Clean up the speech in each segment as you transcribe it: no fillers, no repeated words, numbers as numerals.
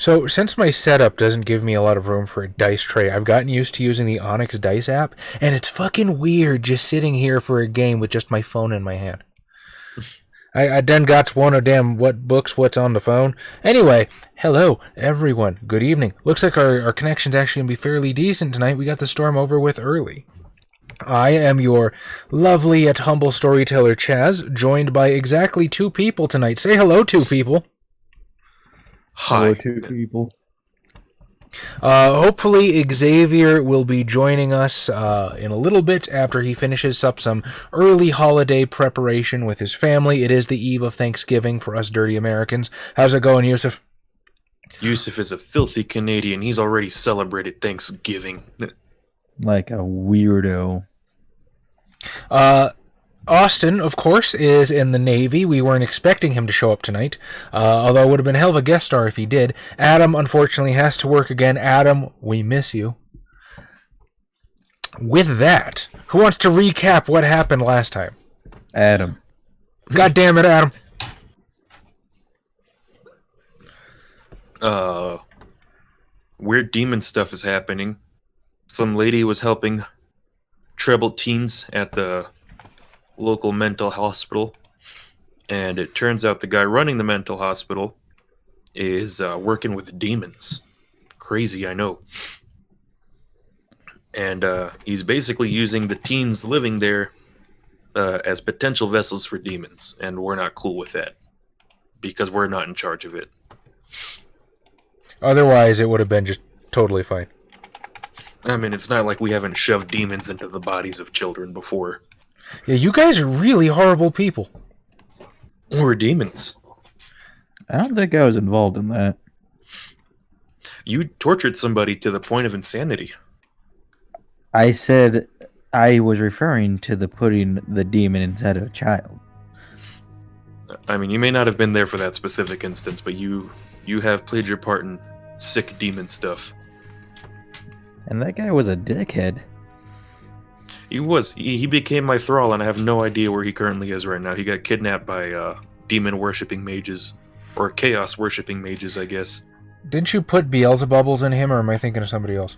So, since my setup doesn't give me a lot of room for a dice tray, I've gotten used to using the Onyx Dice app, and it's fucking weird just sitting here for a game with just my phone in my hand. I done got one of damn what books, what's on the phone. Anyway, hello, everyone. Good evening. Looks like our connection's actually going to be fairly decent tonight. We got the storm over with early. I am your lovely yet humble storyteller, Chaz, joined by exactly 2 people tonight. Say hello, 2 people. Hi. Hello, 2 people. Hopefully Xavier will be joining us in a little bit after he finishes up some early holiday preparation with his family. It is the eve of Thanksgiving for us dirty Americans. How's it going, Yusuf? Yusuf is a filthy Canadian. He's already celebrated Thanksgiving. Like a weirdo. Austin, of course, is in the Navy. We weren't expecting him to show up tonight, although it would have been a hell of a guest star if he did. Adam, unfortunately, has to work again. Adam, we miss you. With that, who wants to recap what happened last time? Adam. God damn it, Adam. Weird demon stuff is happening. Some lady was helping troubled teens at the local mental hospital, and it turns out the guy running the mental hospital is working with demons. Crazy, I know. And he's basically using the teens living there as potential vessels for demons, and we're not cool with that because we're not in charge of it. Otherwise, it would have been just totally fine. I mean, it's not like we haven't shoved demons into the bodies of children before. Yeah, you guys are really horrible people. We're demons. I don't think I was involved in that. You tortured somebody to the point of insanity. I said I was referring to the putting the demon inside of a child. I mean, you may not have been there for that specific instance, but you have played your part in sick demon stuff. And that guy was a dickhead. He was. He became my thrall, and I have no idea where he currently is right now. He got kidnapped by demon-worshipping mages. Or chaos-worshipping mages, I guess. Didn't you put Beelzebubbles in him, or am I thinking of somebody else?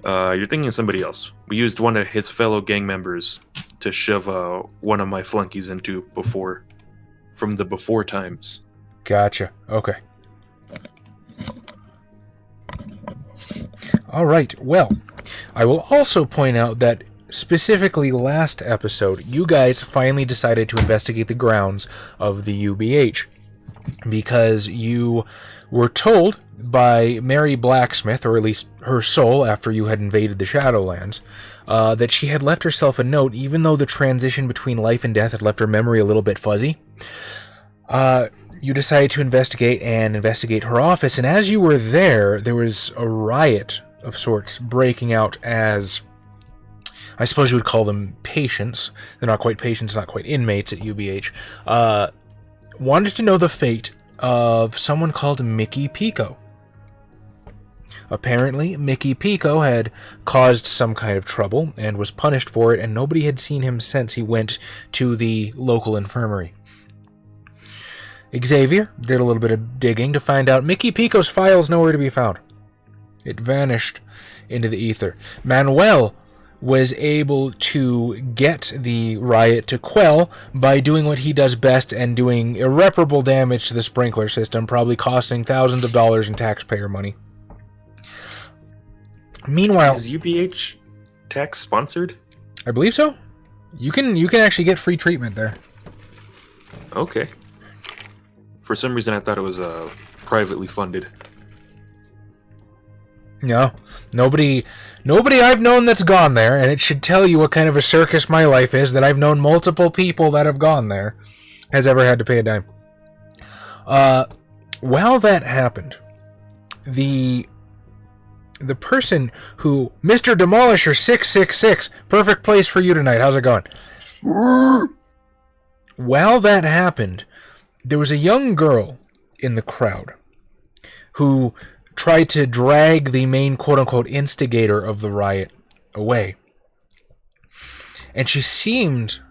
You're thinking of somebody else. We used one of his fellow gang members to shove one of my flunkies into before. From the before times. Gotcha. Okay. All right. Well, I will also point out that specifically last episode, you guys finally decided to investigate the grounds of the UBH because you were told by Mary Blacksmith, or at least her soul after you had invaded the Shadowlands, that she had left herself a note, even though the transition between life and death had left her memory a little bit fuzzy. You decided to investigate her office, and as you were there was a riot of sorts breaking out as, I suppose you would call them patients. They're not quite patients, not quite inmates at UBH. Wanted to know the fate of someone called Mickey Pico. Apparently, Mickey Pico had caused some kind of trouble and was punished for it, and nobody had seen him since he went to the local infirmary. Xavier did a little bit of digging to find out Mickey Pico's file's nowhere to be found. It vanished into the ether. Manuel was able to get the riot to quell by doing what he does best and doing irreparable damage to the sprinkler system, probably costing thousands of dollars in taxpayer money. Meanwhile, Is UBH tax sponsored? I believe so. You can actually get free treatment there. Okay. For some reason, I thought it was privately funded. No, nobody I've known that's gone there, and it should tell you what kind of a circus my life is, that I've known multiple people that have gone there, has ever had to pay a dime. While that happened, the person who, Mr. Demolisher 666, perfect place for you tonight, how's it going? While that happened, there was a young girl in the crowd who tried to drag the main quote-unquote instigator of the riot away. And she seemed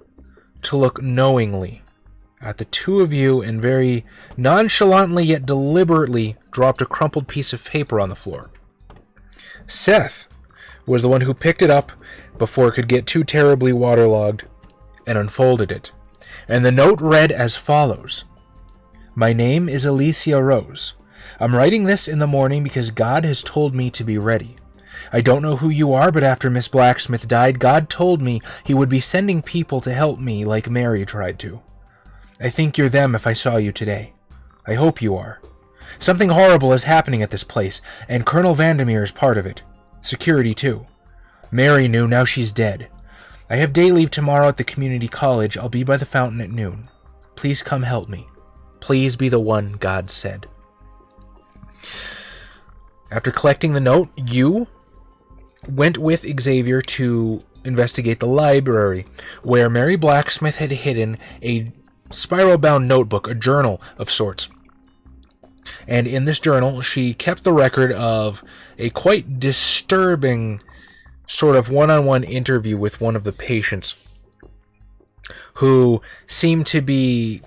to look knowingly at the two of you and very nonchalantly yet deliberately dropped a crumpled piece of paper on the floor. Seth was the one who picked it up before it could get too terribly waterlogged and unfolded it. And the note read as follows. My name is Alicia Rose. I'm writing this in the morning because God has told me to be ready. I don't know who you are, but after Miss Blacksmith died, God told me he would be sending people to help me like Mary tried to. I think you're them if I saw you today. I hope you are. Something horrible is happening at this place, and Colonel Vandermeer is part of it. Security, too. Mary knew, now she's dead. I have day leave tomorrow at the community college. I'll be by the fountain at noon. Please come help me. Please be the one God said. After collecting the note, you went with Xavier to investigate the library, where Mary Blacksmith had hidden a spiral-bound notebook, a journal of sorts. And in this journal, she kept the record of a quite disturbing sort of one-on-one interview with one of the patients who seemed to be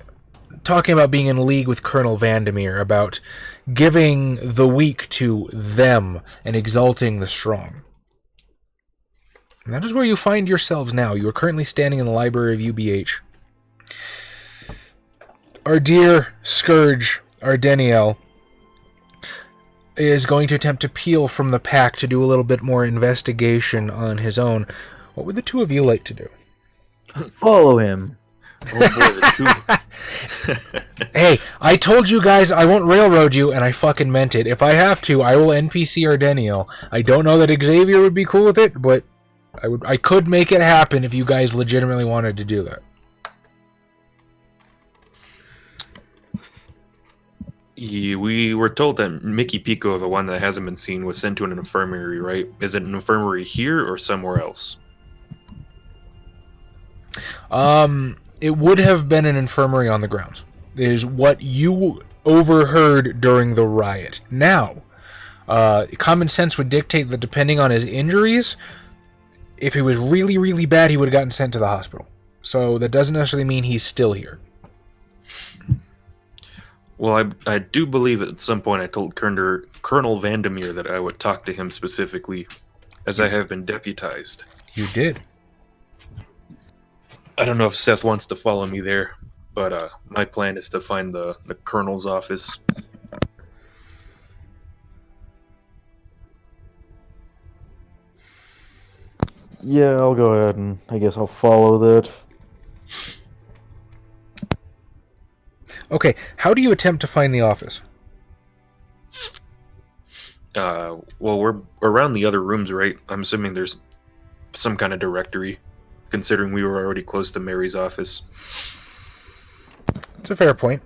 talking about being in league with Colonel Vandermeer, about giving the weak to them and exalting the strong. And that is where you find yourselves now. You are currently standing in the library of UBH. Our dear Scourge, our Daniel, is going to attempt to peel from the pack to do a little bit more investigation on his own. What would the two of you like to do? Follow him. Oh boy, the two. Hey, I told you guys I won't railroad you, and I fucking meant it. If I have to, I will NPC Ardeniel. I don't know that Xavier would be cool with it, but I could make it happen if you guys legitimately wanted to do that. We were told that Mickey Pico, the one that hasn't been seen, was sent to an infirmary, right? Is it an infirmary here or somewhere else? It would have been an infirmary on the grounds. It is what you overheard during the riot. Now, common sense would dictate that depending on his injuries, if he was really, really bad, he would have gotten sent to the hospital. So that doesn't necessarily mean he's still here. Well, I do believe at some point I told Colonel Vandermeer that I would talk to him specifically, as I have been deputized. You did. I don't know if Seth wants to follow me there, but my plan is to find the colonel's office. Yeah, I'll go ahead and I guess I'll follow that. Okay, how do you attempt to find the office? Well, we're around the other rooms, right? I'm assuming there's some kind of directory, considering we were already close to Mary's office. It's a fair point.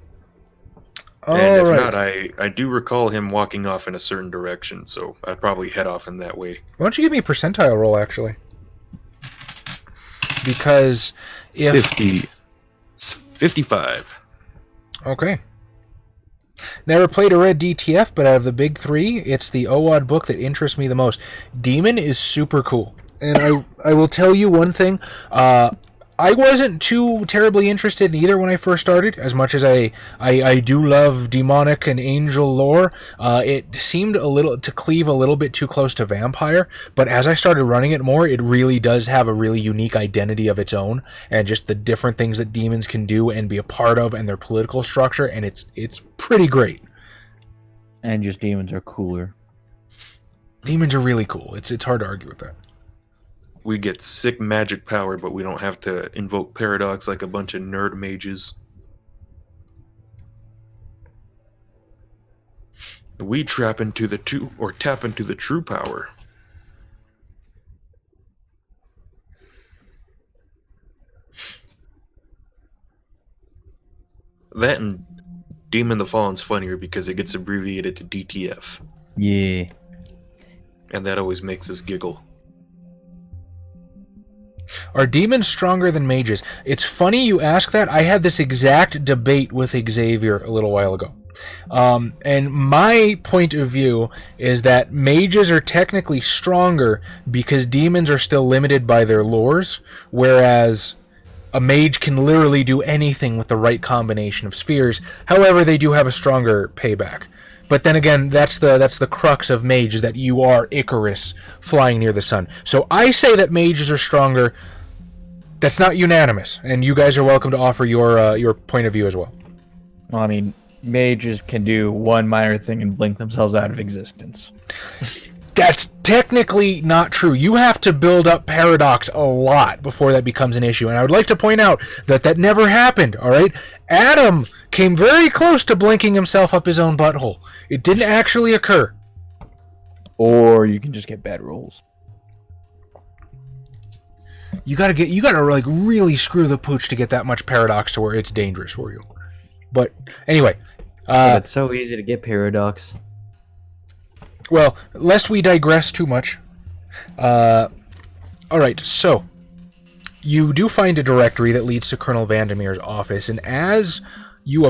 And if All right. not, I do recall him walking off in a certain direction, so I'd probably head off in that way. Why don't you give me a percentile roll, actually? Because if... 50. It's 55. Okay. Never played a red DTF, but out of the big three, it's the OWAD book that interests me the most. Demon is super cool. And I will tell you one thing. I wasn't too terribly interested in either when I first started, as much as I do love demonic and angel lore. It seemed a little to cleave a little bit too close to vampire, but as I started running it more, it really does have a really unique identity of its own, and just the different things that demons can do and be a part of, and their political structure, and it's pretty great. And just demons are cooler. Demons are really cool. It's hard to argue with that. We get sick magic power, but we don't have to invoke paradox like a bunch of nerd mages. We tap into the true power. That and Demon the Fallen's funnier because it gets abbreviated to DTF. Yeah. And that always makes us giggle. Are demons stronger than mages? It's funny you ask that. I had this exact debate with Xavier a little while ago. And my point of view is that mages are technically stronger because demons are still limited by their lores, whereas A mage can literally do anything with the right combination of spheres. However, they do have a stronger payback. But then again, that's the crux of mage, is that you are Icarus flying near the sun. So I say that mages are stronger. That's not unanimous, and you guys are welcome to offer your point of view as well. Well, I mean, mages can do one minor thing and blink themselves out of existence. That's technically not true. You have to build up paradox a lot before that becomes an issue. And I would like to point out that that never happened, all right? Adam came very close to blinking himself up his own butthole. It didn't actually occur. Or you can just get bad rolls. You gotta like really screw the pooch to get that much paradox to where it's dangerous for you. But anyway, It's so easy to get paradox. well, lest we digress too much. Alright, so you do find a directory that leads to Colonel Vandermeer's office, and as you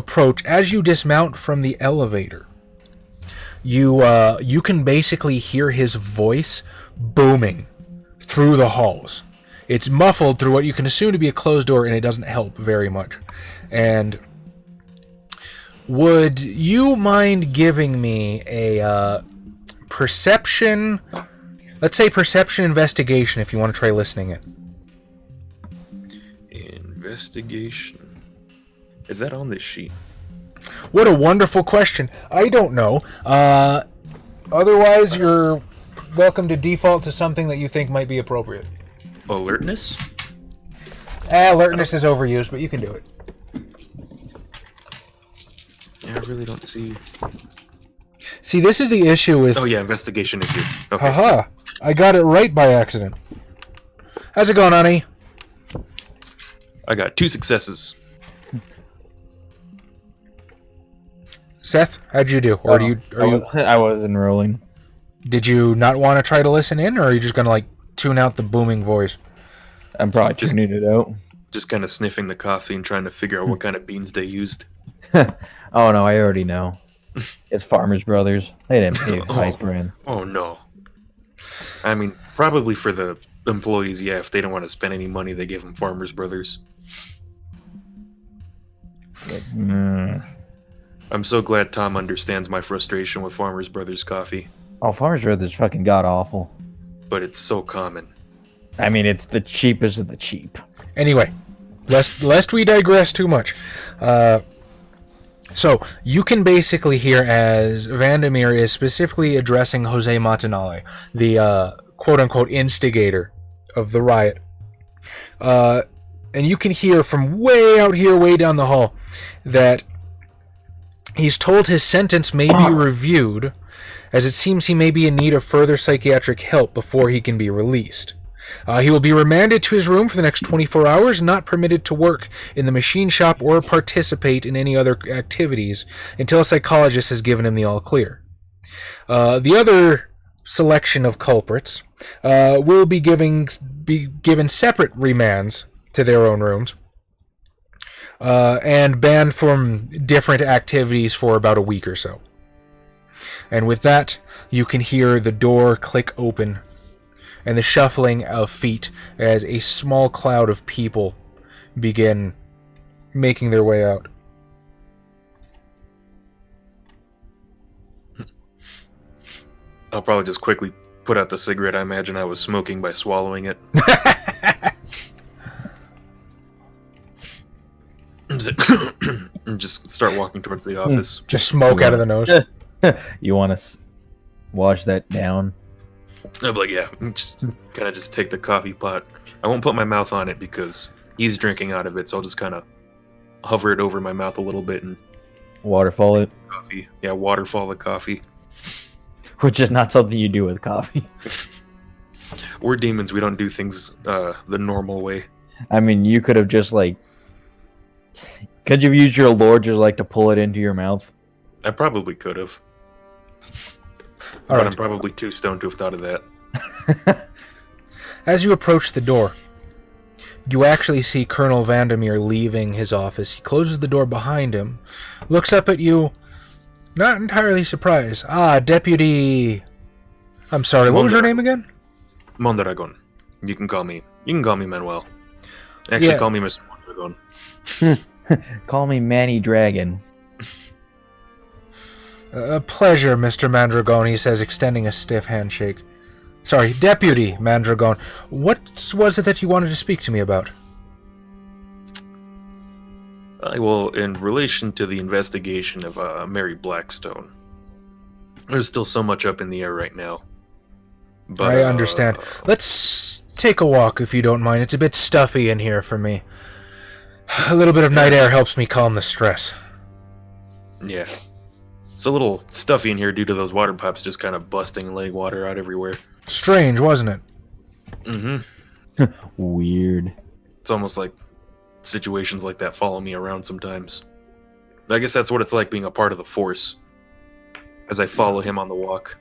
dismount from the elevator, you can basically hear his voice booming through the halls. It's muffled through what you can assume to be a closed door, and it doesn't help very much. And would you mind giving me a perception... Let's say perception investigation if you want to try listening it. Investigation. Is that on this sheet? What a wonderful question. I don't know. Otherwise, you're welcome to default to something that you think might be appropriate. Alertness? Alertness is overused, but you can do it. Yeah, I really don't see... See, this is the issue with... Oh yeah, investigation is here. Okay. Haha. I got it right by accident. How's it going, honey? I got 2 successes. Seth, how'd you do? Or I wasn't rolling. did you not want to try to listen in, or are you just gonna like tune out the booming voice? I'm probably tuning it out. Just kind of sniffing the coffee and trying to figure out what kind of beans they used. Oh no, I already know. It's Farmers Brothers. They didn't pay a hike for him. Oh no. I mean, probably for the employees, yeah. If they don't want to spend any money, they give them Farmers Brothers. I'm so glad Tom understands my frustration with Farmers Brothers coffee. Oh, Farmers Brothers fucking god awful. But it's so common. I mean, it's the cheapest of the cheap. Anyway, lest we digress too much. So, you can basically hear as Vandermeer is specifically addressing Jose Matanale, the quote-unquote instigator of the riot. And you can hear from way out here, way down the hall, that he's told his sentence may be reviewed, as it seems he may be in need of further psychiatric help before he can be released. He will be remanded to his room for the next 24 hours, not permitted to work in the machine shop or participate in any other activities until a psychologist has given him the all clear. The other selection of culprits will be given separate remands to their own rooms and banned from different activities for about a week or so. And with that, you can hear the door click open and the shuffling of feet as a small cloud of people begin making their way out. I'll probably just quickly put out the cigarette I imagine I was smoking by swallowing it. And just start walking towards the office. Just smoke out of the nose. You want to wash that down? I'll be like, yeah, kind of just take the coffee pot. I won't put my mouth on it because he's drinking out of it, so I'll just kind of hover it over my mouth a little bit and Waterfall it? coffee. Yeah, waterfall the coffee. Which is not something you do with coffee. We're demons. We don't do things the normal way. I mean, you could have just like... Could you have used your lore just like to pull it into your mouth? I probably could have. All But right. I'm probably too stoned to have thought of that. As you approach the door, you actually see Colonel Vandermeer leaving his office. He closes the door behind him, looks up at you, not entirely surprised. Deputy... I'm sorry, what was your name again? Mondragon. You can call me Manuel. Actually, Yeah. call me Mr. Mondragon. Mandragon. Call me Manny Dragon. A pleasure, Mr. Mandragon, he says, extending a stiff handshake. Sorry, Deputy Mandragon. What was it that you wanted to speak to me about? Well, in relation to the investigation of Mary Blackstone, there's still so much up in the air right now. But, I understand. Let's take a walk, if you don't mind. It's a bit stuffy in here for me. A little bit of night air helps me calm the stress. Yeah. It's a little stuffy in here due to those water pipes just kind of busting and letting water out everywhere. Strange, wasn't it? Mm-hmm. Weird. It's almost like situations like that follow me around sometimes. I guess that's what it's like being a part of the Force, as I follow him on the walk.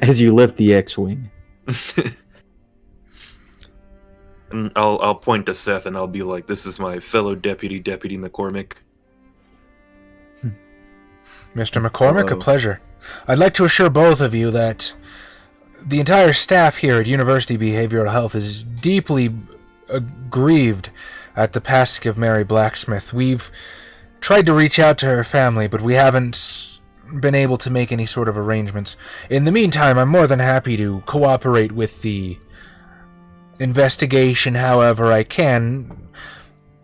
As you lift the X-Wing. And I'll point to Seth and I'll be like, this is my fellow Deputy McCormick. Mr. McCormick, Hello. a pleasure. I'd like to assure both of you that the entire staff here at University Behavioral Health is deeply aggrieved at the passing of Mary Blacksmith. We've tried to reach out to her family, but we haven't been able to make any sort of arrangements. In the meantime, I'm more than happy to cooperate with the investigation however I can,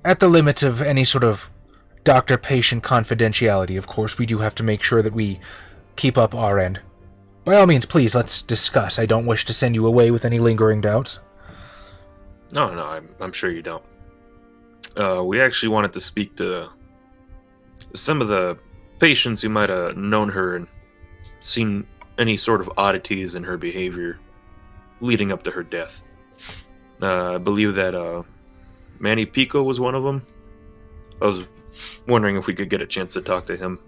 at the limits of any sort of doctor-patient confidentiality. Of course, we do have to make sure that we keep up our end. By all means, please, let's discuss. I don't wish to send you away with any lingering doubts. No, I'm sure you don't. We actually wanted to speak to some of the patients who might have known her and seen any sort of oddities in her behavior leading up to her death. I believe that Manny Pico was one of them. I was wondering if we could get a chance to talk to him.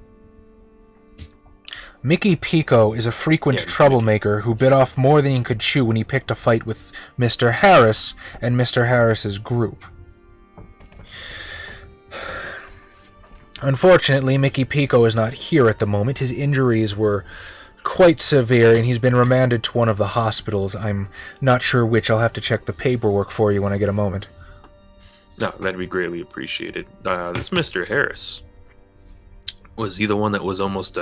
Mickey Pico is a frequent Yeah, troublemaker who bit off more than he could chew when he picked a fight with Mr. Harris and Mr. Harris's group. Unfortunately, Mickey Pico is not here at the moment. His injuries were quite severe, and he's been remanded to one of the hospitals. I'm not sure which. I'll have to check the paperwork for you when I get a moment. No, that'd be greatly appreciated. This Mr. Harris, was he the one that was almost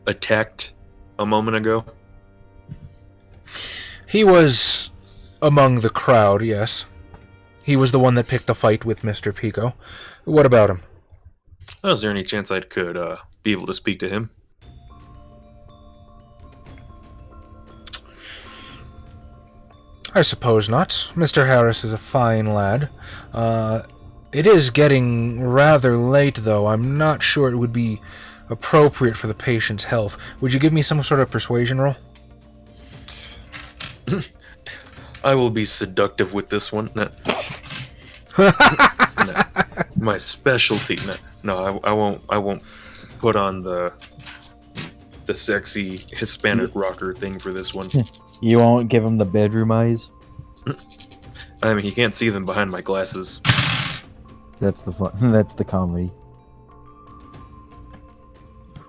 attacked a moment ago? He was among the crowd, yes. He was the one that picked the fight with Mr. Pico. What about him? Oh, is there any chance I could be able to speak to him? I suppose not. Mr. Harris is a fine lad. It is getting rather late, though. I'm not sure it would be appropriate for the patient's health. Would you give me some sort of persuasion roll? I will be seductive with this one. No. My specialty. No, I won't put on the sexy Hispanic rocker thing for this one. You won't give him the bedroom eyes? I mean, he can't see them behind my glasses. That's the fun. That's the comedy.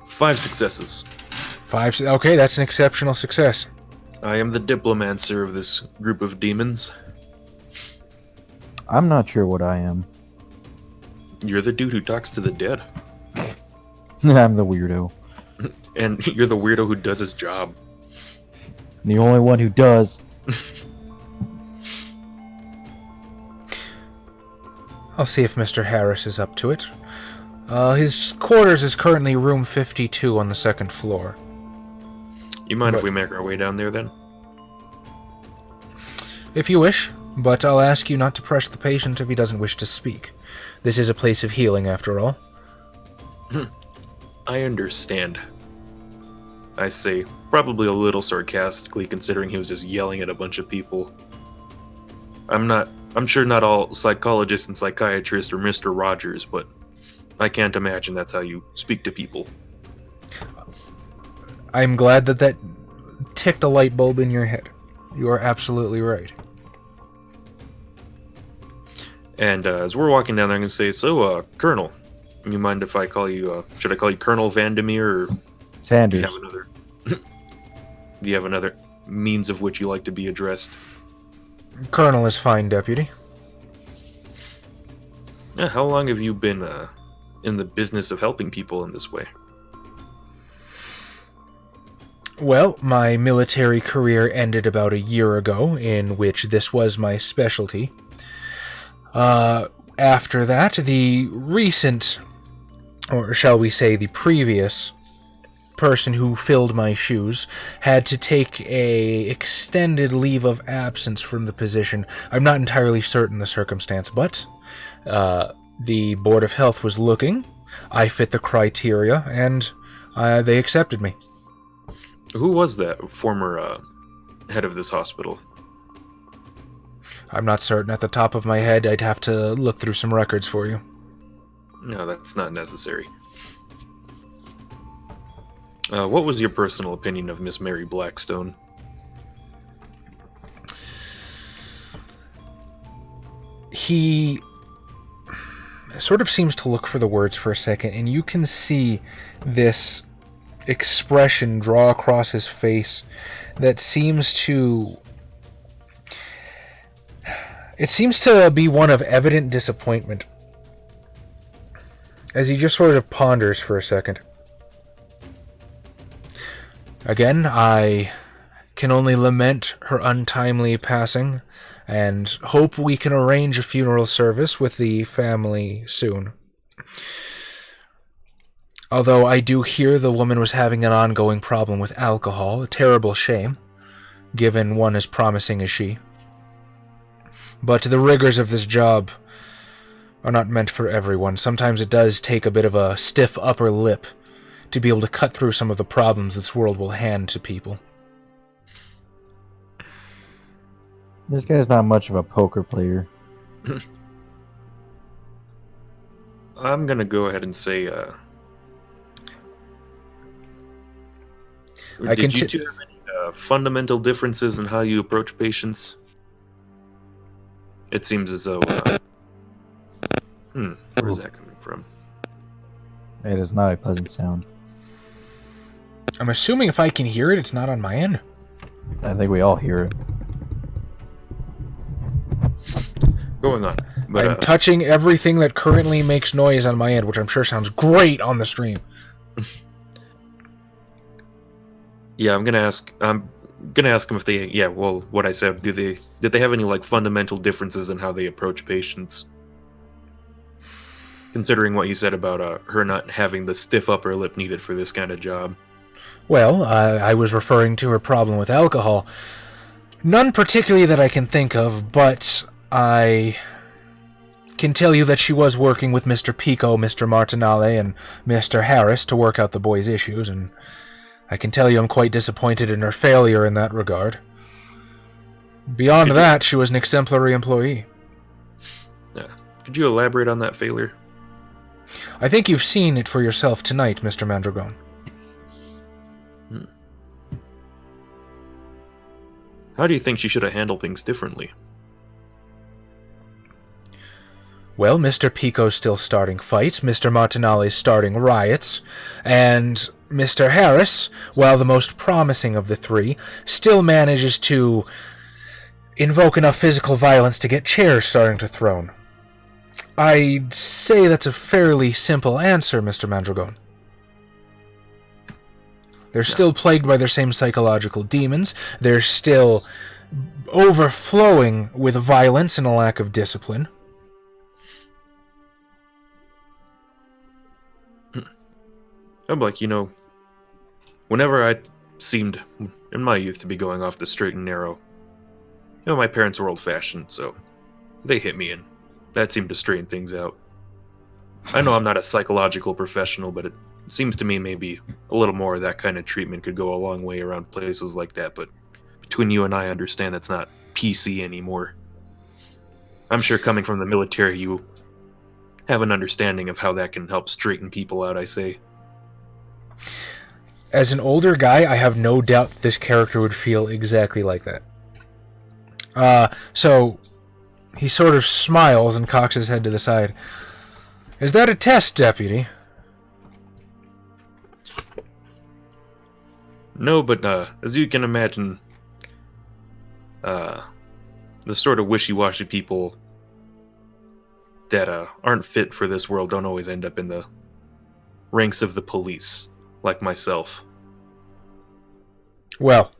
5 successes. 5. Okay, that's an exceptional success. I am the diplomancer of this group of demons. I'm not sure what I am. You're the dude who talks to the dead. I'm the weirdo. And you're the weirdo who does his job. The only one who does. I'll see if Mr. Harris is up to it. His quarters is currently room 52 on the second floor. You mind if we make our way down there then? If you wish, but I'll ask you not to press the patient if he doesn't wish to speak. This is a place of healing, after all. I understand. I say, probably a little sarcastically, considering he was just yelling at a bunch of people. I'm sure not all psychologists and psychiatrists are Mr. Rogers, but I can't imagine that's how you speak to people. I'm glad that ticked a light bulb in your head. You are absolutely right. And as we're walking down there, I'm going to say, so, Colonel, you mind if I call you, should I call you Colonel Vandermeer, or do Sanders. you have another means of which you like to be addressed? Colonel is fine, Deputy. How long have you been in the business of helping people in this way? Well, my military career ended about a year ago, in which this was my specialty. After that, the recent, or shall we say the previous, person who filled my shoes had to take a extended leave of absence from the position. I'm not entirely certain the circumstance, but the Board of Health was looking. I fit the criteria, and they accepted me. Who was that former head of this hospital? I'm not certain at the top of my head. I'd have to look through some records for you. No, that's not necessary. What was your personal opinion of Miss Mary Blackstone? He sort of seems to look for the words for a second, and you can see this expression draw across his face that seems to... It seems to be one of evident disappointment, as he just sort of ponders for a second. Again, I can only lament her untimely passing, and hope we can arrange a funeral service with the family soon. Although I do hear the woman was having an ongoing problem with alcohol, a terrible shame, given one as promising as she. But the rigors of this job are not meant for everyone. Sometimes it does take a bit of a stiff upper lip to be able to cut through some of the problems this world will hand to people. This guy's not much of a poker player. I'm gonna go ahead and say, did you two have any fundamental differences in how you approach patients? It seems as though, where's that coming from? It is not a pleasant sound. I'm assuming if I can hear it, it's not on my end. I think we all hear it. Going on. But, I'm touching everything that currently makes noise on my end, which I'm sure sounds great on the stream. Yeah, I'm gonna ask him if they. Yeah, well, what I said. Did they have any like fundamental differences in how they approach patients? Considering what you said about her not having the stiff upper lip needed for this kind of job. Well, I was referring to her problem with alcohol. None particularly that I can think of, but I can tell you that she was working with Mr. Pico, Mr. Martinale, and Mr. Harris to work out the boy's issues, and I can tell you I'm quite disappointed in her failure in that regard. Beyond that, she was an exemplary employee. Yeah. Could you elaborate on that failure? I think you've seen it for yourself tonight, Mr. Mandragone. How do you think she should have handled things differently? Well, Mr. Pico's still starting fights, Mr. Martinale's starting riots, and Mr. Harris, while the most promising of the three, still manages to invoke enough physical violence to get chairs starting to thrown. I'd say that's a fairly simple answer, Mr. Mandragone. They're still plagued by their same psychological demons. They're still overflowing with violence and a lack of discipline. I'm like, whenever I seemed in my youth to be going off the straight and narrow, my parents were old-fashioned, so they hit me, and that seemed to straighten things out. I know I'm not a psychological professional, but it seems to me maybe a little more of that kind of treatment could go a long way around places like that, but between you and I understand it's not PC anymore. I'm sure coming from the military, you have an understanding of how that can help straighten people out, I say. As an older guy, I have no doubt this character would feel exactly like that. So he sort of smiles and cocks his head to the side. Is that a test, Deputy? No, but as you can imagine, the sort of wishy-washy people that aren't fit for this world don't always end up in the ranks of the police, like myself. Well,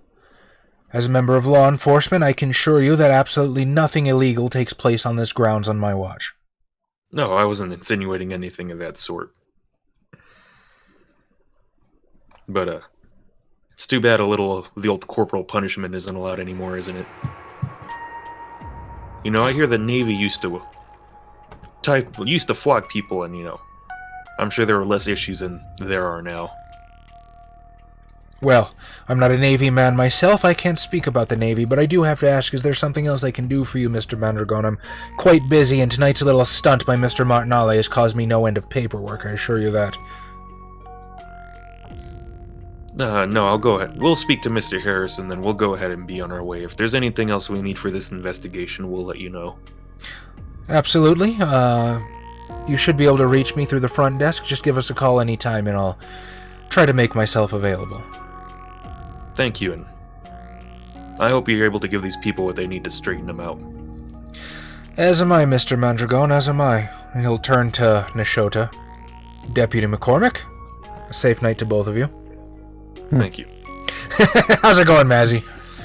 as a member of law enforcement, I can assure you that absolutely nothing illegal takes place on this grounds on my watch. No, I wasn't insinuating anything of that sort. But, it's too bad the old corporal punishment isn't allowed anymore, isn't it? You know, I hear the Navy used to flog people, and, I'm sure there were less issues than there are now. Well, I'm not a Navy man myself. I can't speak about the Navy, but I do have to ask, is there something else I can do for you, Mr. Mondragon? I'm quite busy, and tonight's little stunt by Mr. Martinale has caused me no end of paperwork, I assure you that. No, I'll go ahead. We'll speak to Mr. Harris, and then we'll go ahead and be on our way. If there's anything else we need for this investigation, we'll let you know. Absolutely. You should be able to reach me through the front desk. Just give us a call anytime, and I'll try to make myself available. Thank you, and I hope you're able to give these people what they need to straighten them out. As am I, Mr. Mondragon, as am I. And he'll turn to Nishota. Deputy McCormick, a safe night to both of you. Thank you. How's it going, Mazzy?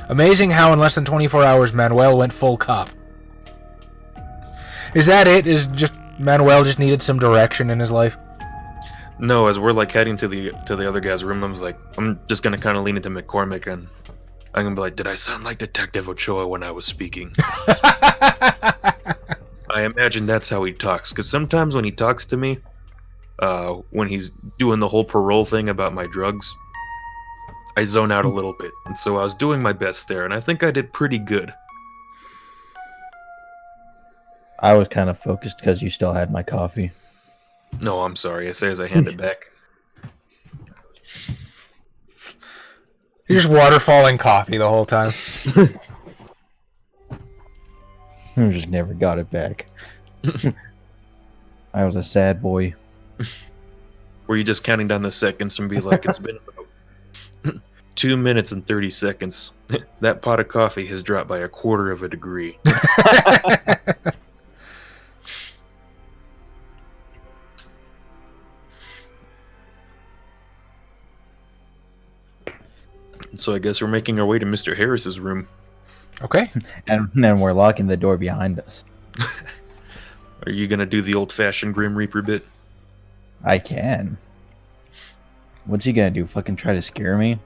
Amazing how in less than 24 hours Manuel went full cop. Is that it? Is just Manuel just needed some direction in his life? No, as we're heading to the other guy's room, I'm just gonna kind of lean into McCormick, and I'm gonna be like, did I sound like Detective Ochoa when I was speaking? I imagine that's how he talks, because sometimes when he talks to me, when he's doing the whole parole thing about my drugs, I zone out a little bit, and so I was doing my best there, and I think I did pretty good. I was kind of focused because you still had my coffee. No, I'm sorry. I say as I hand it back. You're just waterfalling coffee the whole time. I just never got it back. I was a sad boy. Were you just counting down the seconds and be like, it's been about 2 minutes and 30 seconds. That pot of coffee has dropped by 1/4 of a degree. So I guess we're making our way to Mr. Harris's room. Okay. And then we're locking the door behind us. Are you going to do the old-fashioned Grim Reaper bit? I can. What's he gonna do? Fucking try to scare me?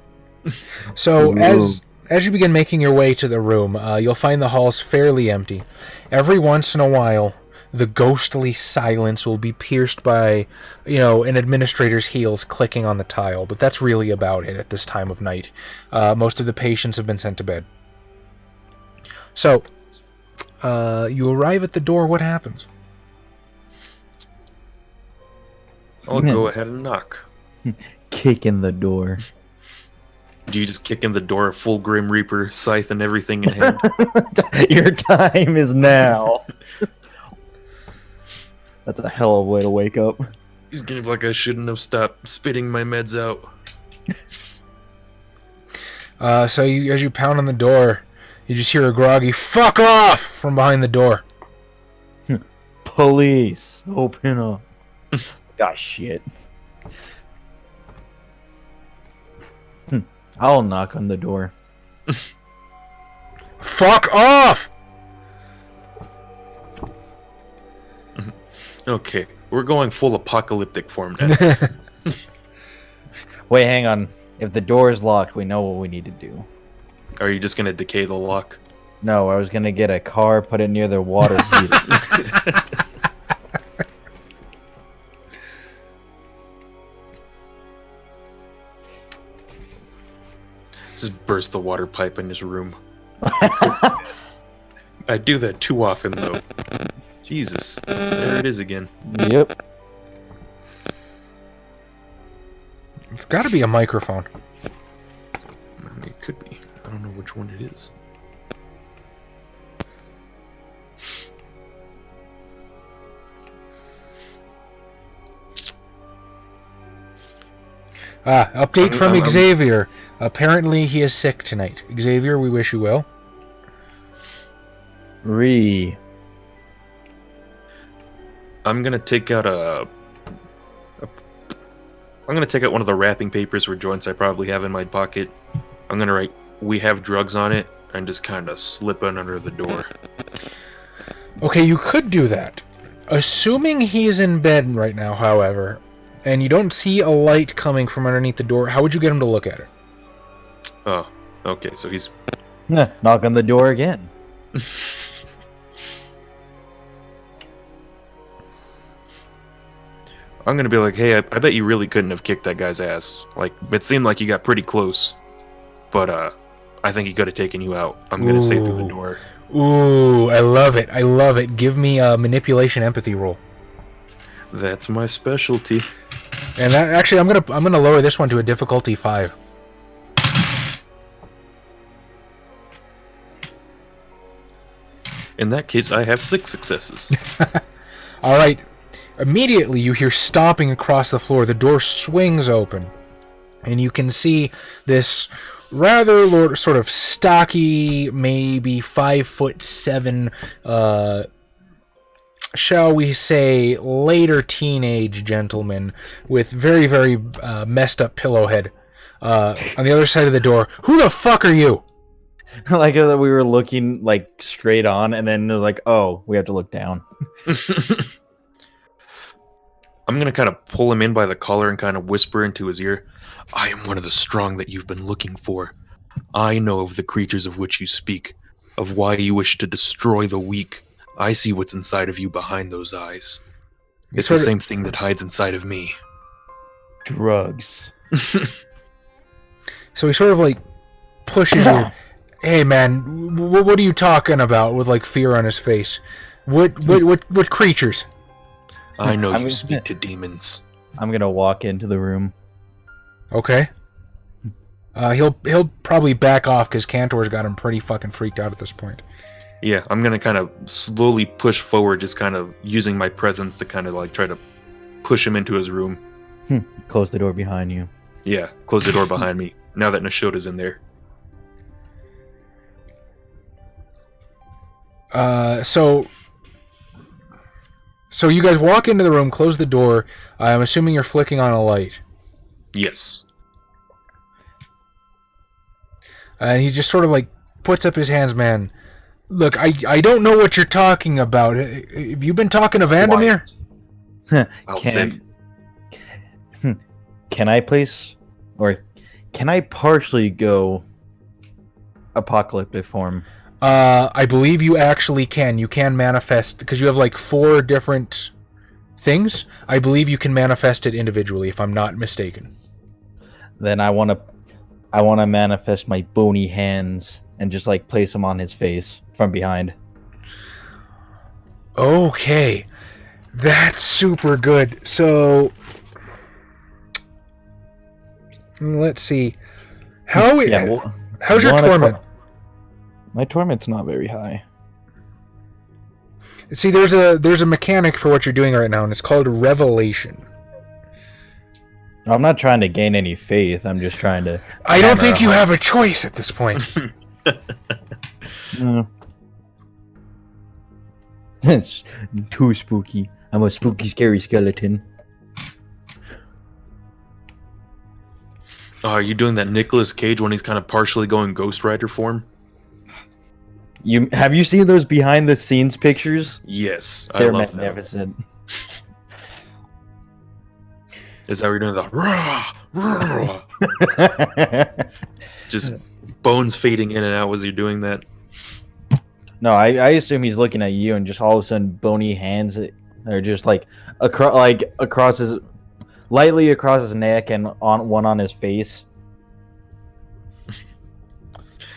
So Ooh. as you begin making your way to the room, you'll find the halls fairly empty. Every once in a while, the ghostly silence will be pierced by, an administrator's heels clicking on the tile, but that's really about it at this time of night. Most of the patients have been sent to bed. So, you arrive at the door, what happens? I'll go ahead and knock. Kick in the door. Do you just kick in the door, full Grim Reaper, scythe and everything in hand? Your time is now. That's a hell of a way to wake up. He's gonna be like, I shouldn't have stopped spitting my meds out. So as you pound on the door, you just hear a groggy "fuck off" from behind the door. Police, open up. Gosh, shit. I'll knock on the door. Fuck off! Okay, we're going full apocalyptic form now. Wait, hang on. If the door is locked, we know what we need to do. Are you just gonna decay the lock? No, I was gonna get a car, put it near the water heater. Just burst the water pipe in his room. I do that too often, though. Jesus. There it is again. Yep. It's got to be a microphone. I mean, it could be. I don't know which one it is. Update from Xavier. Apparently he is sick tonight. Xavier, we wish you well. I'm gonna take out I'm gonna take out one of the wrapping papers or joints I probably have in my pocket. I'm gonna write "We have drugs" on it and just kind of slip it under the door. Okay, you could do that. Assuming he's in bed right now, however, and you don't see a light coming from underneath the door, how would you get him to look at it? Oh, okay, so he's... Knock on the door again. I'm gonna be like, hey, I bet you really couldn't have kicked that guy's ass. Like, it seemed like you got pretty close, but I think he could have taken you out. I'm gonna say through the door. Ooh, I love it. I love it. Give me a manipulation empathy roll. That's my specialty. And that, actually, I'm gonna lower this one to a difficulty 5. In that case, I have 6 successes. All right. Immediately, you hear stomping across the floor. The door swings open, and you can see this rather sort of stocky, maybe 5'7", shall we say, later teenage gentleman with very, very messed up pillow head on the other side of the door. Who the fuck are you? Like that we were looking like straight on, and then they're like, "Oh, we have to look down." I'm gonna kind of pull him in by the collar and kind of whisper into his ear, "I am one of the strong that you've been looking for. I know of the creatures of which you speak, of why you wish to destroy the weak. I see what's inside of you behind those eyes. It's the same thing that hides inside of me." Drugs. So he sort of like pushes you. Hey man, what are you talking about? With like fear on his face. What creatures? I know you speak to demons. I'm gonna walk into the room. Okay. He'll probably back off because Cantor's got him pretty fucking freaked out at this point. Yeah, I'm gonna kind of slowly push forward, just kind of using my presence to kind of like try to push him into his room. Close the door behind you. Yeah, close the door behind me. Now that Nashoda's in there. So you guys walk into the room, close the door. I'm assuming you're flicking on a light. Yes. And he just sort of like puts up his hands, man. Look, I don't know what you're talking about. Have you been talking to Vandermeer? I'll say. Can I place, or can I partially go apocalyptic form? I believe you actually can. You can manifest, because you have like 4 different things. I believe you can manifest it individually, if I'm not mistaken. Then I want to manifest my bony hands and just like place them on his face from behind. Okay. That's super good. So let's see. How's your torment? My torment's not very high. See, there's a mechanic for what you're doing right now, and it's called revelation. I'm not trying to gain any faith. I'm just trying to... I don't think you have a choice at this point. It's too spooky. I'm a spooky, scary skeleton. Oh, are you doing that Nicolas Cage when he's kind of partially going Ghost Rider form? Have you seen those behind the scenes pictures? Yes, They're I love magnificent. Is that what you're doing? The rah, rah. Just bones fading in and out as you're doing that. No, I assume he's looking at you, and just all of a sudden, bony hands are just like across his, lightly across his neck, and on his face.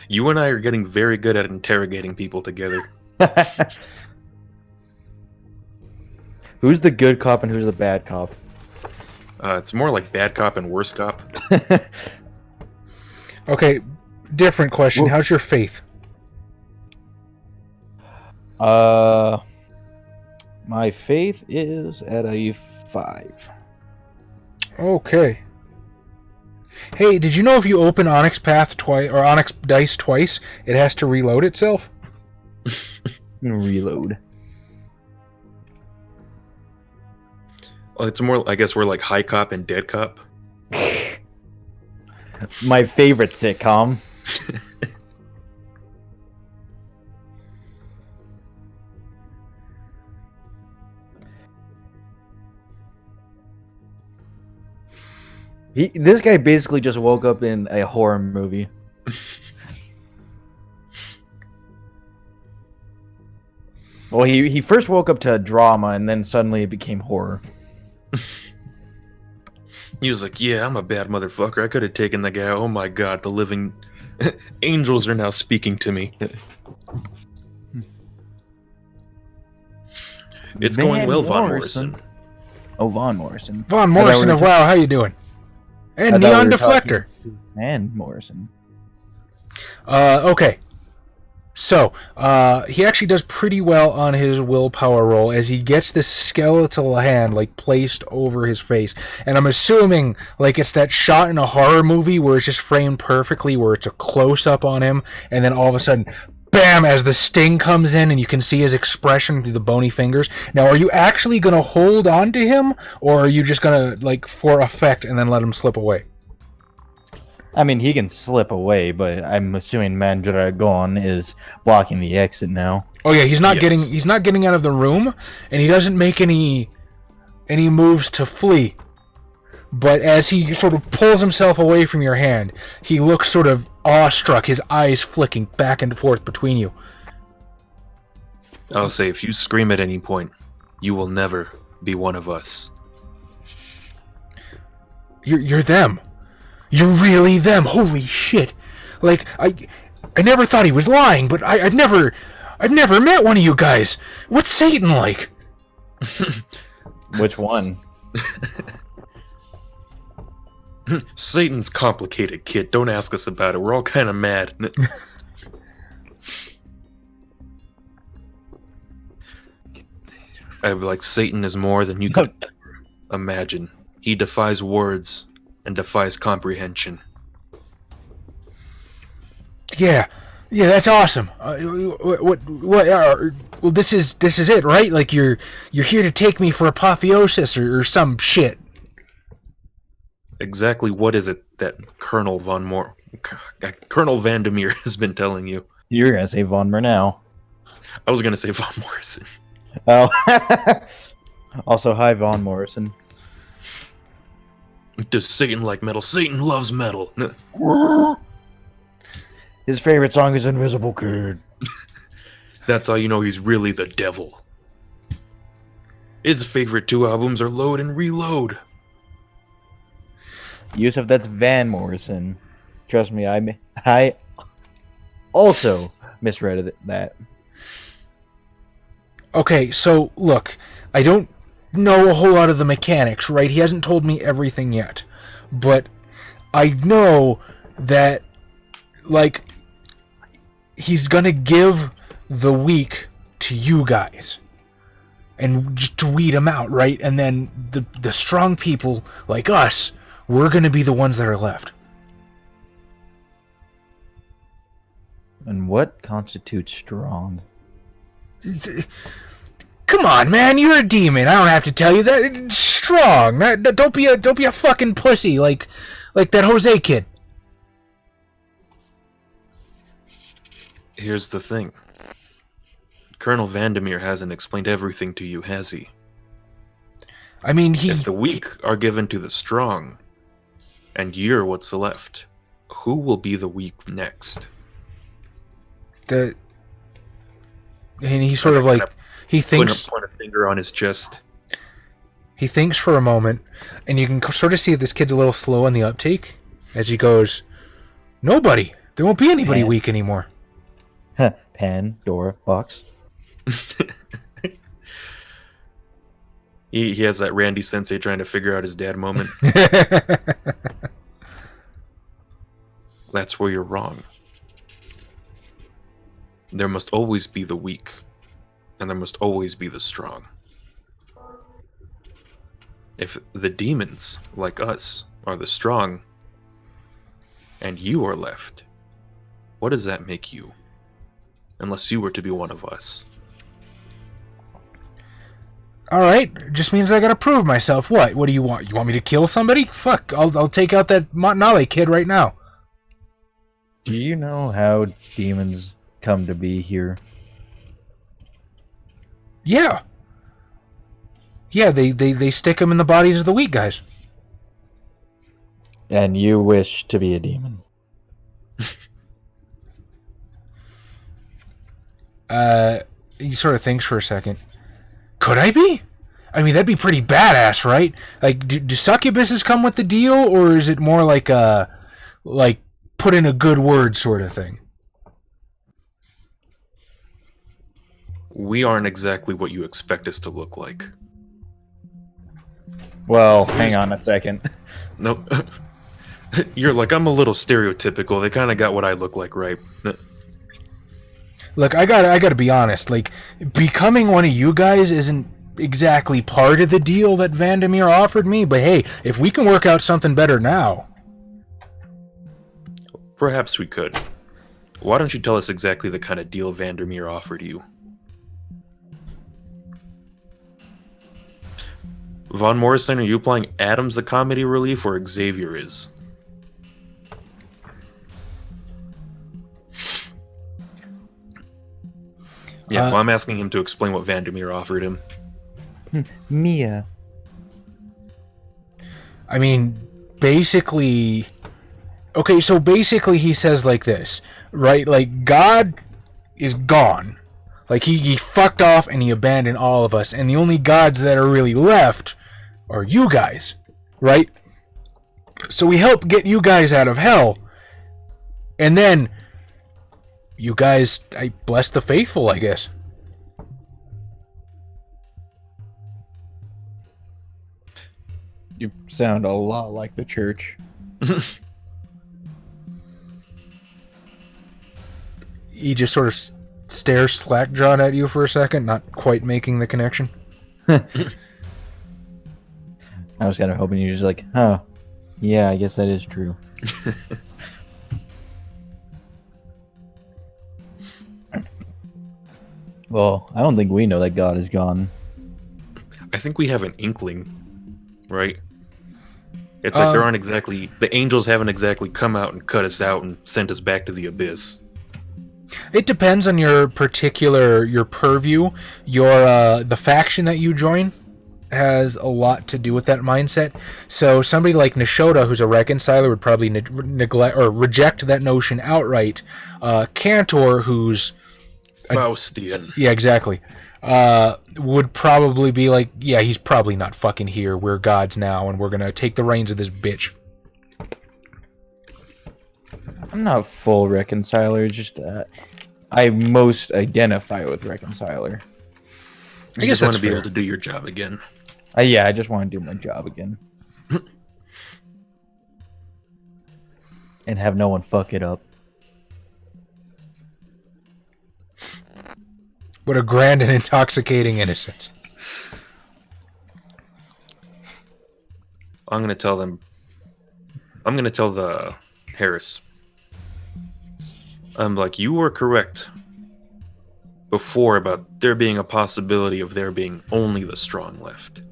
You and I are getting very good at interrogating people together. Who's the good cop and who's the bad cop? It's more like bad cop and worse cop. Okay, different question. How's your faith? My faith is at a 5. Okay. Hey, did you know if you open Onyx Path twice or Onyx Dice twice, it has to reload itself? Reload. Well, it's more. I guess we're like high cop and dead cop. My favorite sitcom. This guy basically just woke up in a horror movie. Well, he first woke up to a drama, and then suddenly it became horror. He was like, "Yeah, I'm a bad motherfucker. I could have taken the guy. Oh my god, the living angels are now speaking to me." It's going well, Von Morrison. Oh, Von Morrison. Von Morrison of WoW, how you doing? And Neon Deflector. And Morrison. Okay. So, he actually does pretty well on his willpower roll as he gets this skeletal hand, like, placed over his face. And I'm assuming, like, it's that shot in a horror movie where it's just framed perfectly, where it's a close-up on him, and then all of a sudden, bam, as the sting comes in and you can see his expression through the bony fingers. Now, are you actually going to hold on to him, or are you just going to, like, for effect, and then let him slip away? I mean, he can slip away, but I'm assuming Mandragon is blocking the exit now. Oh yeah, he's not getting out of the room, and he doesn't make any moves to flee. But as he sort of pulls himself away from your hand, he looks sort of awestruck, his eyes flicking back and forth between you. I'll say, if you scream at any point, you will never be one of us. You're them. You're really them. Holy shit! Like I never thought he was lying, but I've never met one of you guys. What's Satan like? Which one? Satan's complicated, kid. Don't ask us about it. We're all kind of mad. I'd be like, Satan is more than you could ever imagine. He defies words and defies comprehension. Yeah, that's awesome. Well, this is it, right? Like you're here to take me for apotheosis or some shit. Exactly what is it that Colonel Vandermeer has been telling you? You're gonna say Von Murnau. I was gonna say Von Morrison. Oh, also hi Von Morrison. Does Satan like metal? Satan loves metal. His favorite song is Invisible Kid. That's how you know he's really the devil. His favorite 2 albums are Load and Reload. Yusuf, that's Van Morrison. Trust me, I also misread that. Okay, so look, I don't know a whole lot of the mechanics, right? He hasn't told me everything yet. But I know that, like, he's gonna give the weak to you guys. And just to weed them out, right? And then the strong people, like us, we're gonna be the ones that are left. And what constitutes strong? Come on, man, you're a demon. I don't have to tell you that. It's strong. Don't be a fucking pussy like that Jose kid. Here's the thing. Colonel Vandermeer hasn't explained everything to you, has he? I mean, If the weak are given to the strong, and you're what's left, who will be the weak next? And he sort of like he thinks, point a finger on his chest. He thinks for a moment, and you can sort of see that this kid's a little slow on the uptake as he goes, "Nobody. There won't be anybody weak anymore." Pandora box. He has that Randy Sensei trying to figure out his dad moment. That's where you're wrong. There must always be the weak, and there must always be the strong. If the demons, like us, are the strong, and you are left, what does that make you? Unless you were to be one of us. All right, just means I gotta prove myself. What do you want? You want me to kill somebody? Fuck, I'll take out that Nale kid right now. Do you know how demons come to be here? Yeah. Yeah, they stick them in the bodies of the weak guys. And you wish to be a demon. He sort of thinks for a second. Could I be? I mean, that'd be pretty badass, right? Like, do succubuses come with the deal, or is it more like put in a good word sort of thing? We aren't exactly what you expect us to look like. Well, hang on a second. Nope. You're like, I'm a little stereotypical. They kind of got what I look like, right? Look, I gotta be honest. Like, becoming one of you guys isn't exactly part of the deal that Vandermeer offered me. But hey, if we can work out something better now, Perhaps we could. Why don't you tell us exactly the kind of deal Vandermeer offered you? Von Morrison, are you playing Adams the comedy relief or Xavier is? Yeah, well, I'm asking him to explain what Vandermeer offered him. Mia. I mean, basically. Okay, so basically he says like this, right? Like, God is gone. Like, he fucked off and he abandoned all of us, and the only gods that are really left are you guys, right? So we help get you guys out of hell, and then you guys, I bless the faithful, I guess. You sound a lot like the church. He just sort of stares slack-jawed at you for a second, not quite making the connection. I was kind of hoping you were just like, huh, yeah, I guess that is true. Well, I don't think we know that God is gone. I think we have an inkling, right? It's like there aren't exactly... The angels haven't exactly come out and cut us out and sent us back to the abyss. It depends on your purview. The faction that you join has a lot to do with that mindset. So somebody like Nishoda, who's a reconciler, would probably neglect or reject that notion outright. Cantor, who's Faustian. yeah, exactly, would probably be like, yeah, he's probably not fucking here. We're gods now, and we're gonna take the reins of this bitch. I'm not full reconciler, just I most identify with reconciler. I guess want to be able to do your job again. Yeah, I just want to do my job again. And have no one fuck it up. What a grand and intoxicating innocence. I'm going to tell them... I'm going to tell the Harris. I'm like, you were correct before about there being a possibility of there being only the strong left.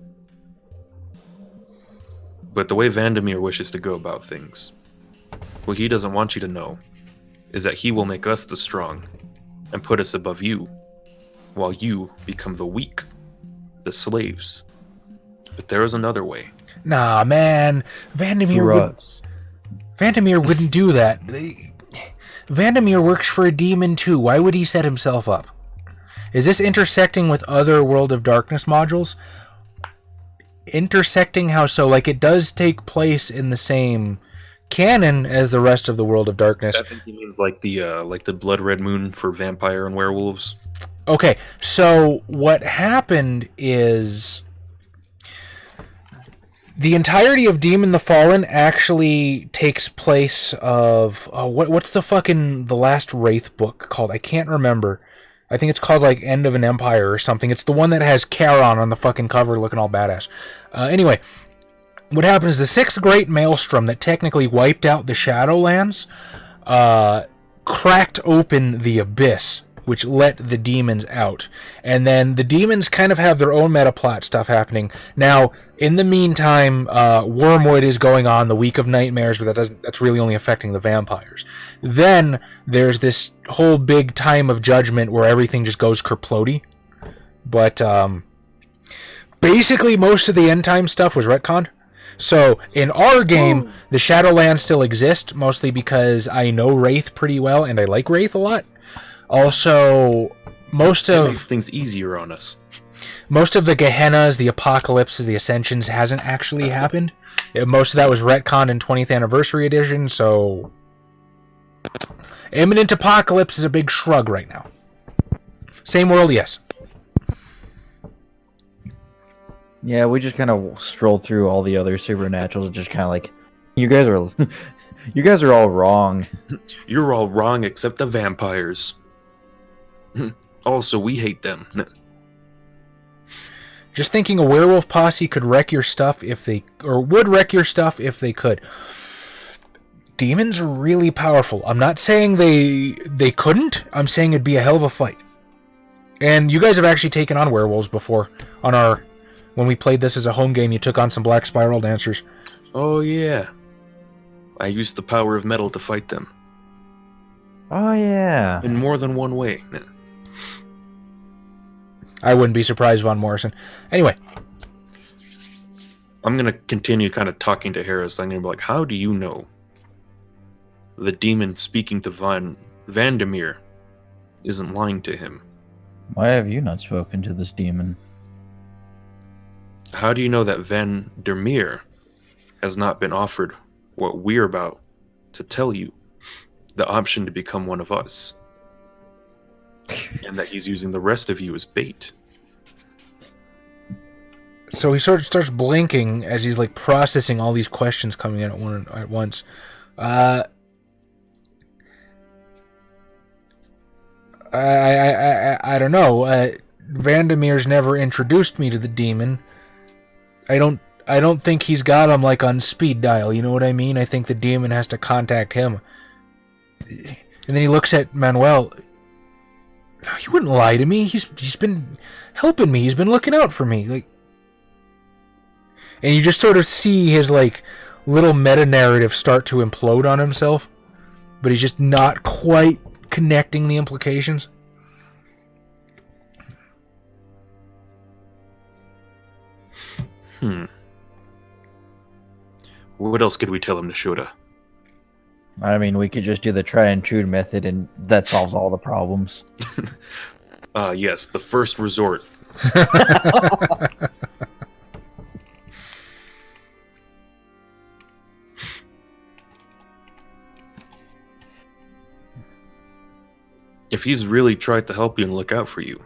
But the way Vandermeer wishes to go about things, what he doesn't want you to know is that he will make us the strong and put us above you, while you become the weak, the slaves. But there is another way. Nah, man. Vandermeer wouldn't do that. Vandermeer works for a demon too. Why would he set himself up? Is this intersecting with other World of Darkness modules? Intersecting how so? Like, it does take place in the same canon as the rest of the World of Darkness. I think he means like the Blood Red Moon for vampire and werewolves. Okay, so what happened is the entirety of Demon the Fallen actually takes place of what's the last Wraith book called? I can't remember. I think it's called like End of an Empire or something. It's the one that has Charon on the fucking cover looking all badass. Anyway, what happened is the Sixth Great Maelstrom that technically wiped out the Shadowlands cracked open the Abyss which let the demons out. And then the demons kind of have their own meta plot stuff happening. Now, in the meantime, Wormwood is going on, the Week of Nightmares, but that's really only affecting the vampires. Then there's this whole big time of judgment where everything just goes kerplody. But basically most of the end time stuff was retconned. So in our game, the Shadowlands still exist, mostly because I know Wraith pretty well, and I like Wraith a lot. Also, It makes things easier on us. most of the Gehennas, the Apocalypses, the Ascensions hasn't actually happened. Most of that was retconned in 20th Anniversary Edition, so Imminent Apocalypse is a big shrug right now. Same world, yes. Yeah, we just kind of strolled through all the other supernaturals, just kind of like, you guys are all wrong. You're all wrong except the vampires. Also, we hate them. Just thinking a werewolf posse could wreck your stuff would wreck your stuff if they could. Demons are really powerful. I'm not saying they couldn't. I'm saying it'd be a hell of a fight. And you guys have actually taken on werewolves before. When we played this as a home game, you took on some Black Spiral Dancers. Oh, yeah. I used the power of metal to fight them. Oh, yeah. In more than one way. I wouldn't be surprised, Von Morrison. Anyway. I'm going to continue kind of talking to Harris. I'm going to be like, how do you know the demon speaking to Vandermeer isn't lying to him? Why have you not spoken to this demon? How do you know that Vandermeer has not been offered what we're about to tell you, the option to become one of us, and that he's using the rest of you as bait? So he sort of starts blinking as he's like processing all these questions coming in at once. I don't know. Vandermeer's never introduced me to the demon. I don't think he's got him like on speed dial, you know what I mean? I think the demon has to contact him. And then he looks at Manuel. No, he wouldn't lie to me. He's been helping me. He's been looking out for me. Like, and you just sort of see his like little meta narrative start to implode on himself, but he's just not quite connecting the implications. What else could we tell him to Shoda? I mean, we could just do the try and true method, and that solves all the problems. Yes, the first resort. If he's really tried to help you and look out for you,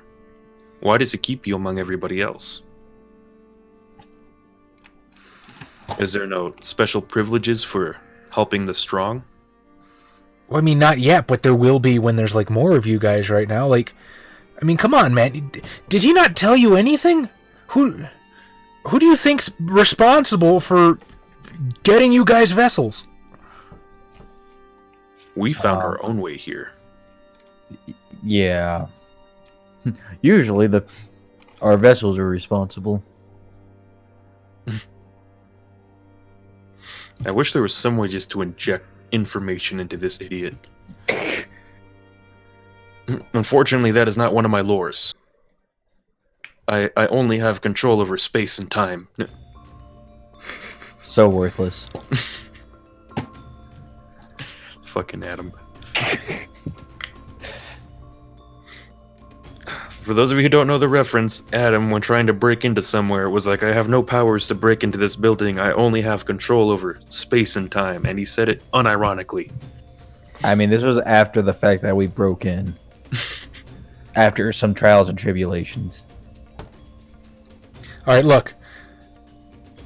why does he keep you among everybody else? Is there no special privileges for helping the strong? Well, I mean, not yet, but there will be when there's like more of you guys right now. Like, I mean, come on, man. Did he not tell you anything? Who do you think's responsible for getting you guys vessels? We found our own way here. Yeah. Usually our vessels are responsible. I wish there was some way just to inject information into this idiot. Unfortunately, that is not one of my lores. I only have control over space and time. So worthless. Fucking Adam. For those of you who don't know the reference, Adam, when trying to break into somewhere, was like, I have no powers to break into this building. I only have control over space and time. And he said it unironically. I mean, this was after the fact that we broke in. After some trials and tribulations. All right, look.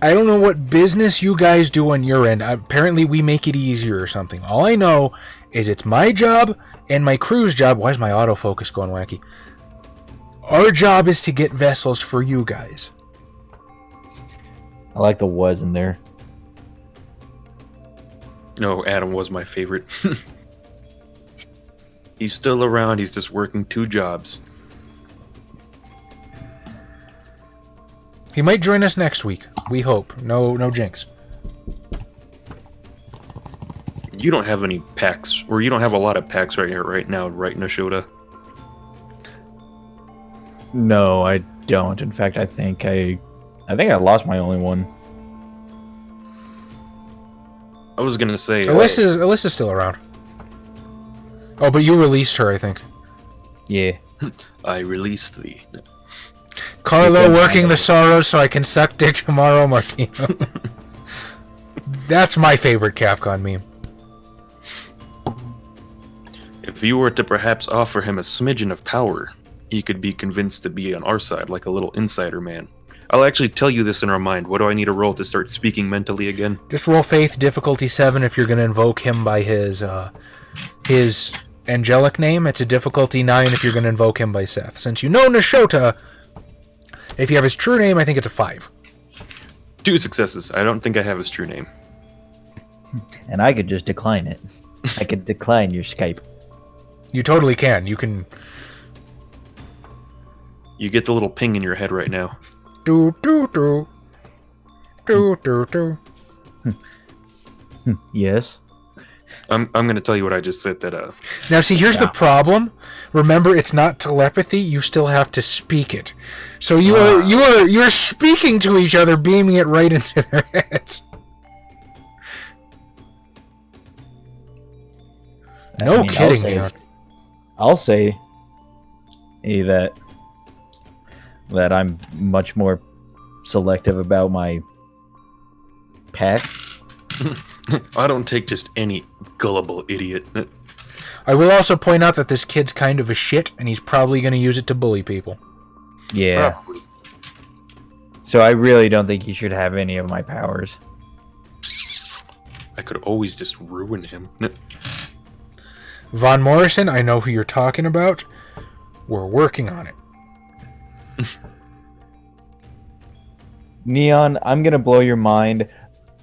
I don't know what business you guys do on your end. Apparently, we make it easier or something. All I know is it's my job and my crew's job. Why is my autofocus going wacky? Our job is to get vessels for you guys. I like the was in there. No, Adam was my favorite. He's still around. He's just working 2 jobs. He might join us next week. We hope. No jinx. You don't have any packs, or you don't have a lot of packs right now, right, Nashota? No, I don't. In fact, I think I lost my only one. I was gonna say Alyssa's still around. Oh, but you released her, I think. Yeah. I released thee. Carlo working the sorrows so I can suck dick tomorrow, Martino. That's my favorite Capcom meme. If you were to perhaps offer him a smidgen of power, he could be convinced to be on our side, like a little insider man. I'll actually tell you this in our mind. What do I need to roll to start speaking mentally again? Just roll Faith, difficulty 7 if you're going to invoke him by his angelic name. It's a difficulty 9 if you're going to invoke him by Seth. Since you know Nashota, if you have his true name, I think it's a 5. 2 successes. I don't think I have his true name. And I could just decline it. I could decline your Skype. You totally can. You can... You get the little ping in your head right now. Do do do. Do do do. Yes. I'm going to tell you what I just said. That Now, see, here's the problem. Remember, it's not telepathy. You still have to speak it. So you're speaking to each other, beaming it right into their heads. No kidding, man. I'll say that I'm much more selective about my pack. I don't take just any gullible idiot. I will also point out that this kid's kind of a shit, and he's probably going to use it to bully people. Yeah. Probably. So I really don't think he should have any of my powers. I could always just ruin him. Von Morrison, I know who you're talking about. We're working on it. Neon, I'm going to blow your mind.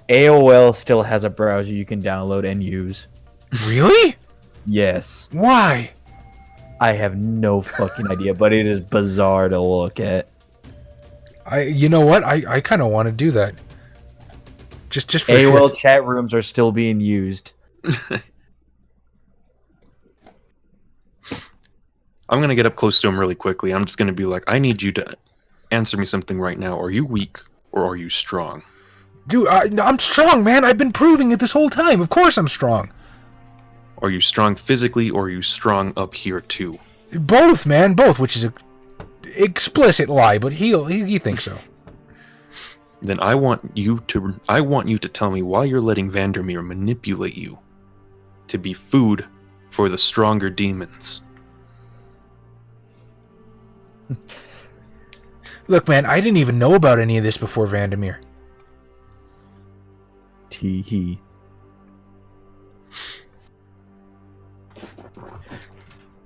AOL still has a browser you can download and use. Really? Yes. Why? I have no fucking idea, but it is bizarre to look at. You know what? I kind of want to do that. Just for AOL shit. chat rooms are still being used. I'm going to get up close to him really quickly. I'm just going to be like, I need you to answer me something right now. Are you weak or are you strong? Dude, I'm strong, man. I've been proving it this whole time. Of course I'm strong. Are you strong physically or are you strong up here too? Both, man. Both, which is a explicit lie, but he thinks so. Then I want you to tell me why you're letting Vandermeer manipulate you to be food for the stronger demons. Look, man, I didn't even know about any of this before Vandermeer. Tee-hee.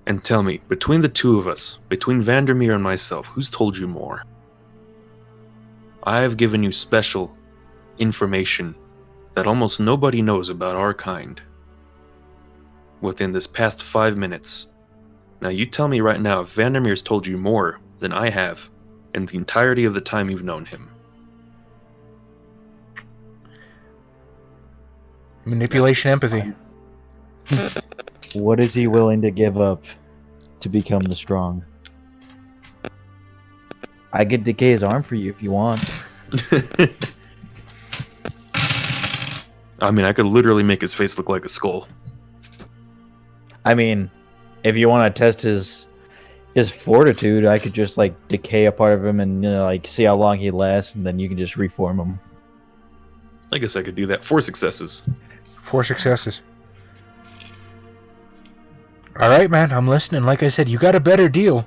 And tell me, between the two of us, between Vandermeer and myself, who's told you more? I have given you special information that almost nobody knows about our kind within this past 5 minutes. Now you tell me right now if Vandermeer's told you more than I have in the entirety of the time you've known him. Manipulation, empathy. What is he willing to give up to become the strong? I could decay his arm for you if you want. I mean, I could literally make his face look like a skull. I mean, if you want to test his fortitude, I could just like decay a part of him and like see how long he lasts, and then you can just reform him. I guess I could do that. 4 successes. 4 successes. All right, man. I'm listening. Like I said, you got a better deal.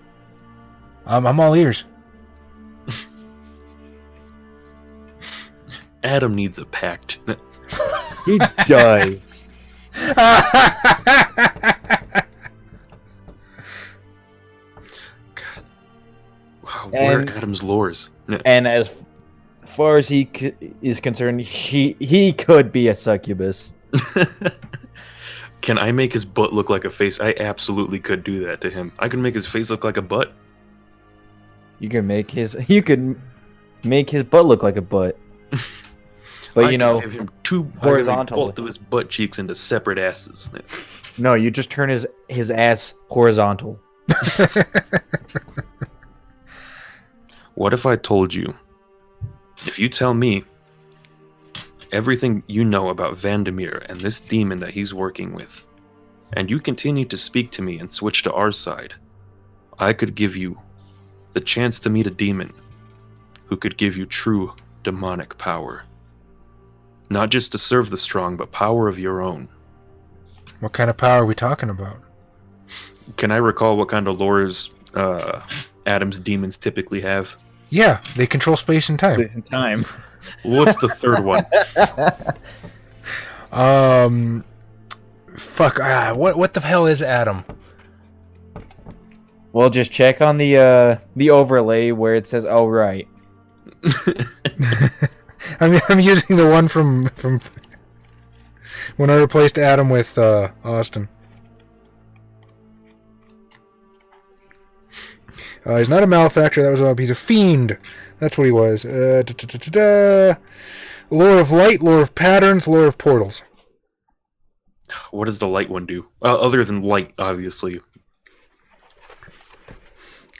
I'm all ears. Adam needs a pact. He does. God. Wow, where are Adam's lores? And as far as he is concerned, he could be a succubus. Can I make his butt look like a face? I absolutely could do that to him. I could make his face look like a butt. You could make his butt look like a butt. But I could give him horizontally. both of his butt cheeks into separate asses. No, you just turn his ass horizontal. What if I told you, if you tell me everything you know about Vandermeer and this demon that he's working with, and you continue to speak to me and switch to our side, I could give you the chance to meet a demon who could give you true demonic power. Not just to serve the strong, but power of your own. What kind of power are we talking about? Can I recall what kind of lores Adam's demons typically have? Yeah, they control space and time. Space and time. What's the third one? Fuck. What the hell is Adam? Well, just check on the overlay where it says, "Oh right." I'm using the one from when I replaced Adam with Austin. He's not a malefactor. That was he's a fiend. That's what he was. Lore of light, lore of patterns, lore of portals. What does the light one do? Other than light, obviously.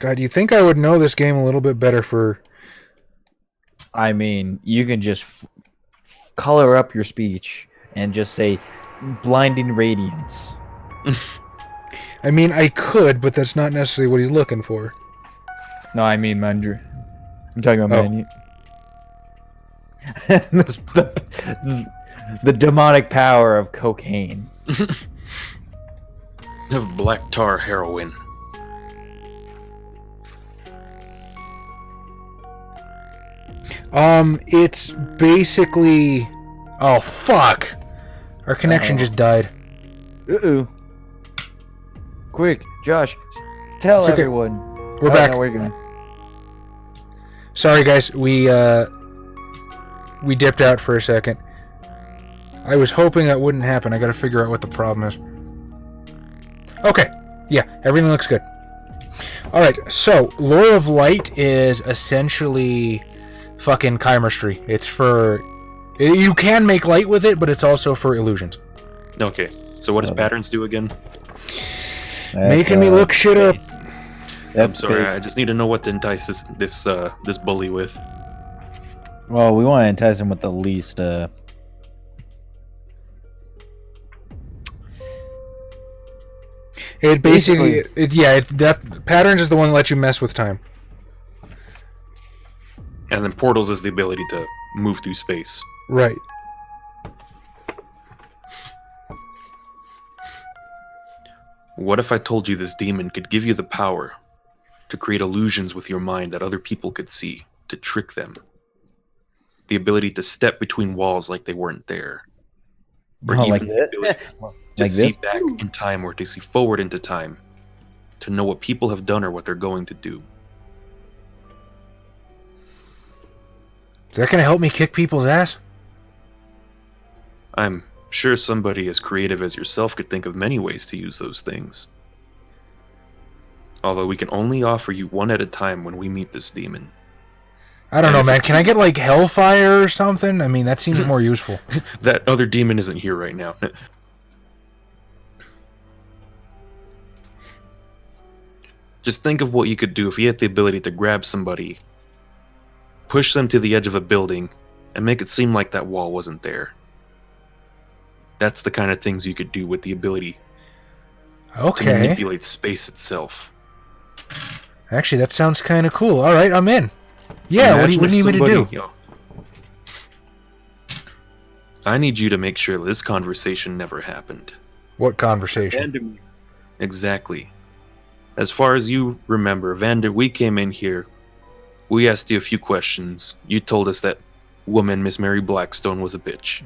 God, you think I would know this game a little bit better for... I mean, you can just color up your speech and just say blinding radiance. I mean, I could, but that's not necessarily what he's looking for. No, I mean Mandru. I'm talking about menu. The demonic power of cocaine. Of black tar heroin. It's basically... Oh, fuck! Our connection just died. Uh-oh. Quick, Josh, tell It's okay. everyone. We're back. No, we're gonna... Sorry, guys. We dipped out for a second. I was hoping that wouldn't happen. I gotta figure out what the problem is. Okay. Yeah, everything looks good. Alright, so, Lore of Light is essentially fucking chemistry. It's for... You can make light with it, but it's also for illusions. Okay, so what does patterns do again? Making me look shit up. I'm sorry, I just need to know what to entice this bully with. Well, we want to entice him with the least... It basically... that patterns is the one that lets you mess with time. And then portals is the ability to move through space. Right. What if I told you this demon could give you the power to create illusions with your mind that other people could see, to trick them? The ability to step between walls like they weren't there. Or Oh, even like the that? ability to Like see this? back in time or to see forward into time. To know what people have done or what they're going to do. Is that gonna help me kick people's ass? I'm sure somebody as creative as yourself could think of many ways to use those things. Although we can only offer you one at a time when we meet this demon. I don't And know, if man. it's- Can I get, like, Hellfire or something? I mean, that seems more useful. That other demon isn't here right now. Just think of what you could do if you had the ability to grab somebody, push them to the edge of a building, and make it seem like that wall wasn't there. That's the kind of things you could do with the ability to Okay. manipulate space itself. Actually, that sounds kind of cool. All right, I'm in. Yeah, what do you Imagine need if me to do? somebody, I need you to make sure this conversation never happened. What conversation? Exactly. As far as you remember, Vander, we came in here. We asked you a few questions. You told us that woman, Miss Mary Blackstone, was a bitch.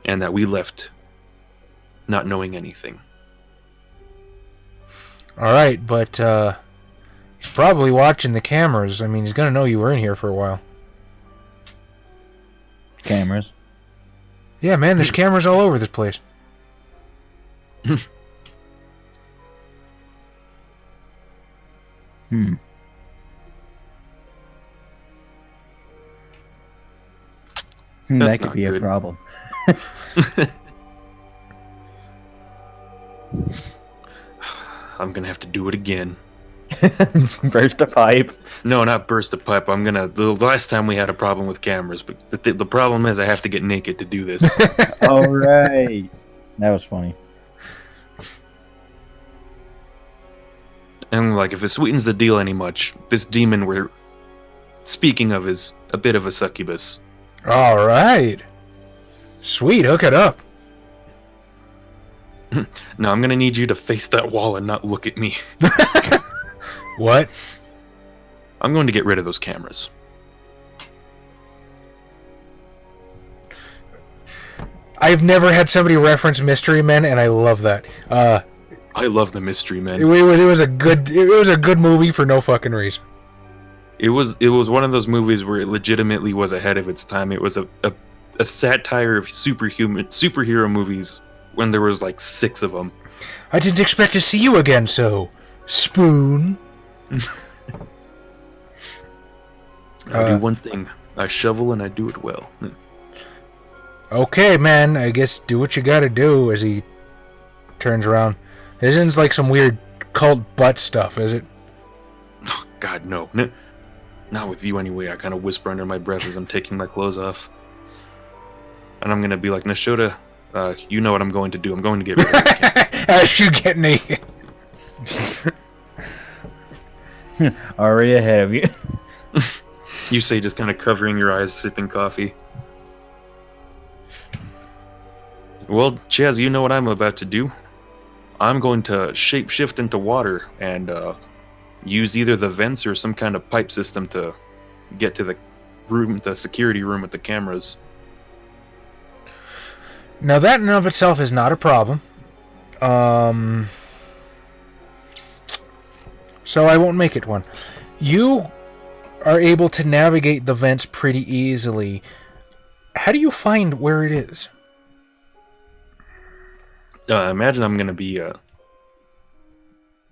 And that we left not knowing anything. All right, but he's probably watching the cameras. I mean, he's gonna know you were in here for a while. Cameras. Yeah, man, there's cameras all over this place. That That's could not be a good. problem. I'm gonna have to do it again. Burst a pipe. No, not burst a pipe. I'm gonna. The last time we had a problem with cameras, but the problem is I have to get naked to do this. All right. That was funny. And like, if it sweetens the deal any much, this demon we're speaking of is a bit of a succubus. All right. Sweet, hook it up. Now I'm gonna need you to face that wall and not look at me. What? I'm going to get rid of those cameras. I've never had somebody reference Mystery Men, and I love that. I love the Mystery Men. It was a good movie for no fucking reason. It was one of those movies where it legitimately was ahead of its time. It was a satire of superhero movies when there was like 6 of them. I didn't expect to see you again, so spoon. I do one thing. I shovel and I do it well. Okay, man, I guess do what you gotta do. As he turns around. This isn't like some weird cult butt stuff, is it? Oh, God, no. Not with you anyway. I kind of whisper under my breath as I'm taking my clothes off. And I'm going to be like, Nashoda, you know what I'm going to do. I'm going to get rid of it. As you get naked. Already ahead of you. You say, just kind of covering your eyes, sipping coffee. Well, Chaz, you know what I'm about to do. I'm going to shapeshift into water and use either the vents or some kind of pipe system to get to the room, the security room with the cameras. Now that in and of itself is not a problem. So I won't make it one. You are able to navigate the vents pretty easily. How do you find where it is? Imagine I'm going to be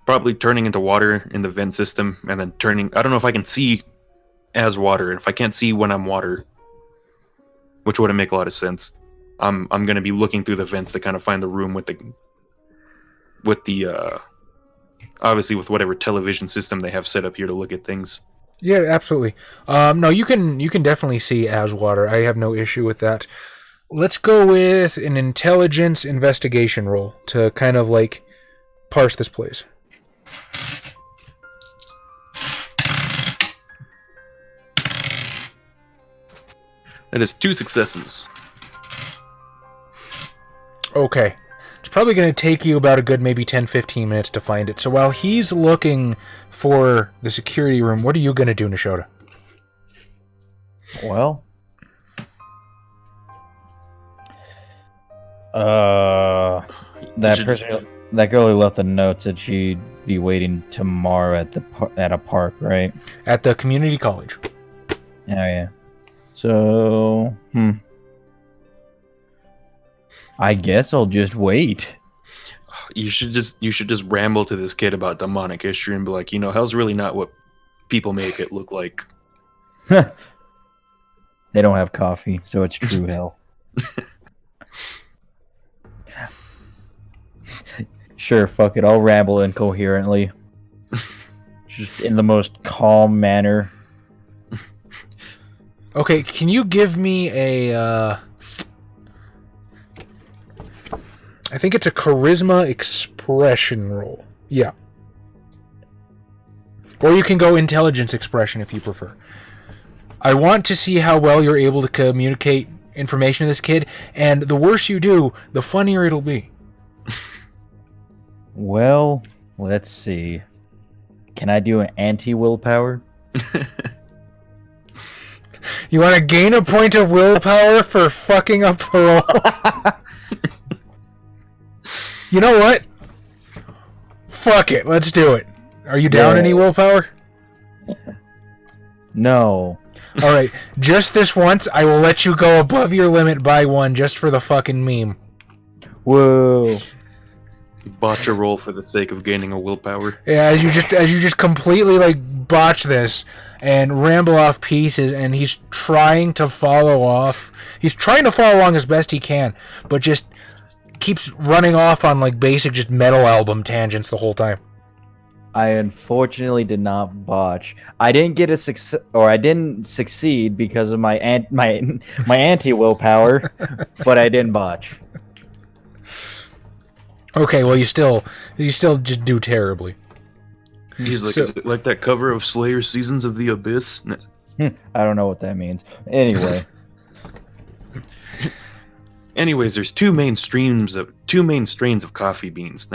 probably turning into water in the vent system and then turning... I don't know if I can see as water. If I can't see when I'm water, which wouldn't make a lot of sense, I'm going to be looking through the vents to kind of find the room with the obviously with whatever television system they have set up here to look at things. Yeah, absolutely. No, you can definitely see as water. I have no issue with that. Let's go with an intelligence investigation roll to kind of like parse this place. That is 2 successes. Okay. It's probably going to take you about a good maybe 10-15 minutes to find it. So while he's looking for the security room, what are you going to do, Nashoda? Well, that girl who left the note said she'd be waiting tomorrow at a park, right? At the community college. Oh yeah. So, I guess I'll just wait. You should just ramble to this kid about demonic history and be like, hell's really not what people make it look like. They don't have coffee, so it's true hell. Sure, fuck it. I'll ramble incoherently. Just in the most calm manner. Okay, can you give me a... I think it's a charisma expression roll. Yeah. Or you can go intelligence expression if you prefer. I want to see how well you're able to communicate information to this kid, and the worse you do, the funnier it'll be. Well, let's see. Can I do an anti-willpower? You want to gain a point of willpower for fucking up the roll? You know what? Fuck it, let's do it. Are you down any willpower? No. Alright, just this once, I will let you go above your limit by 1 just for the fucking meme. Whoa. botch a roll for the sake of gaining a willpower. Yeah, as you just completely like botch this and ramble off pieces, and he's trying to follow off. He's trying to follow along as best he can, but just keeps running off on like basic just metal album tangents the whole time. I unfortunately did not botch. I didn't get a success, or I didn't succeed because of my anti willpower, but I didn't botch. Okay, well you still just do terribly. He's like, So- is it like that cover of Slayer Seasons of the Abyss? I don't know what that means. Anyway, Anyways, there's two main strains of coffee beans.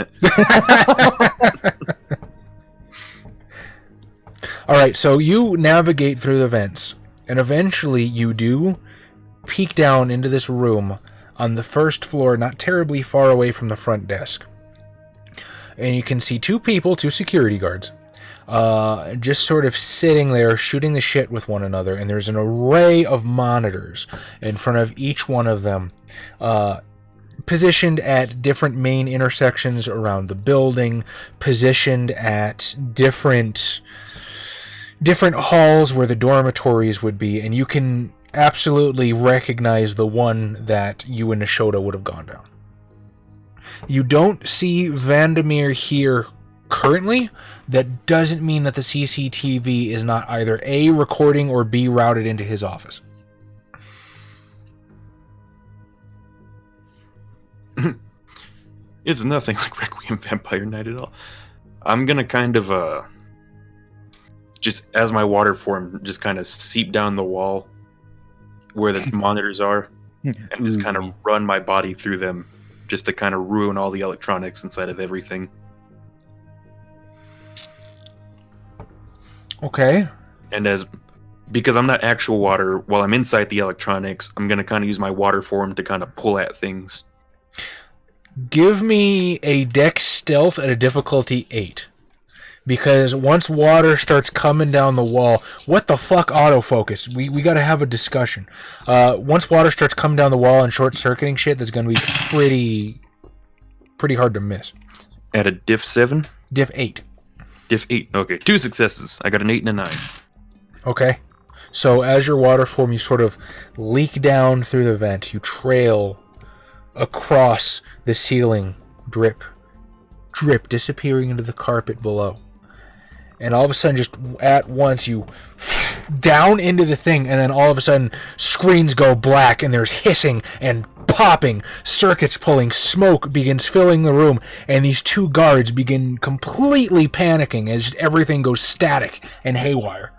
All right, so you navigate through the vents, and eventually you do peek down into this room on the first floor, not terribly far away from the front desk. And you can see two security guards, just sort of sitting there shooting the shit with one another, and there's an array of monitors in front of each one of them, positioned at different main intersections around the building, positioned at different halls where the dormitories would be, and you can absolutely recognize the one that you and Nishota would have gone down. You don't see Vandermeer here currently. That doesn't mean that the CCTV is not either A, recording, or B, routed into his office. It's nothing like Requiem Vampire Night at all. I'm gonna kind of just as my water form just kind of seep down the wall where the monitors are, and just kind of run my body through them, just to kind of ruin all the electronics inside of everything. Okay. And because I'm not actual water, while I'm inside the electronics, I'm gonna kind of use my water form to kind of pull at things. Give me a dex stealth at a difficulty 8. Because once water starts coming down the wall, what the fuck autofocus? We gotta have a discussion. Once water starts coming down the wall and short-circuiting shit, that's gonna be pretty hard to miss. At a diff 7? Diff 8. Diff 8. Okay, 2 successes. I got an 8 and a 9. Okay. So as your water form, you sort of leak down through the vent. You trail across the ceiling, drip, disappearing into the carpet below. And all of a sudden, just at once, you down into the thing, and then all of a sudden, screens go black, and there's hissing and popping, circuits pulling, smoke begins filling the room, and these two guards begin completely panicking as everything goes static and haywire.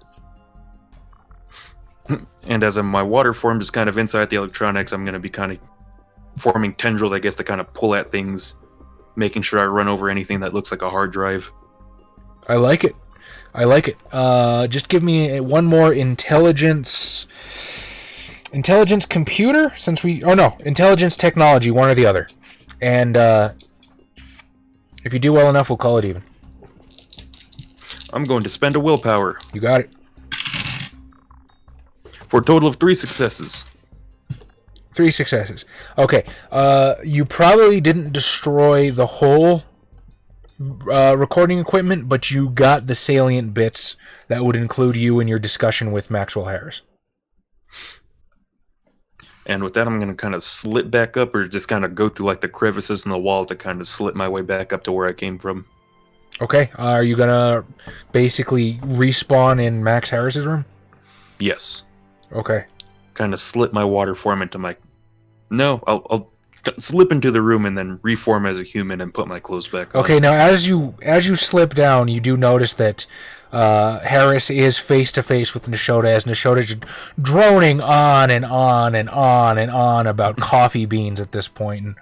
And as my water form is kind of inside the electronics, I'm going to be kind of forming tendrils, I guess, to kind of pull at things, making sure I run over anything that looks like a hard drive. I like it. Just give me one more intelligence computer, intelligence technology, one or the other. And if you do well enough, we'll call it even. I'm going to spend a willpower You got it. for a total of 3 successes. 3 successes. Okay. You probably didn't destroy the whole recording equipment, but you got the salient bits that would include you in your discussion with Maxwell Harris. And with that, I'm going to kind of slip back up, or just kind of go through like the crevices in the wall to kind of slip my way back up to where I came from. Okay. Are you gonna basically respawn in Max Harris's room? Yes. Okay. Kind of slip my water form into my... No, I'll slip into the room and then reform as a human and put my clothes back on. Okay, now as you slip down, you do notice that Harris is face to face with Nishota, as Nishota is droning on and on and on and on about coffee beans at this point.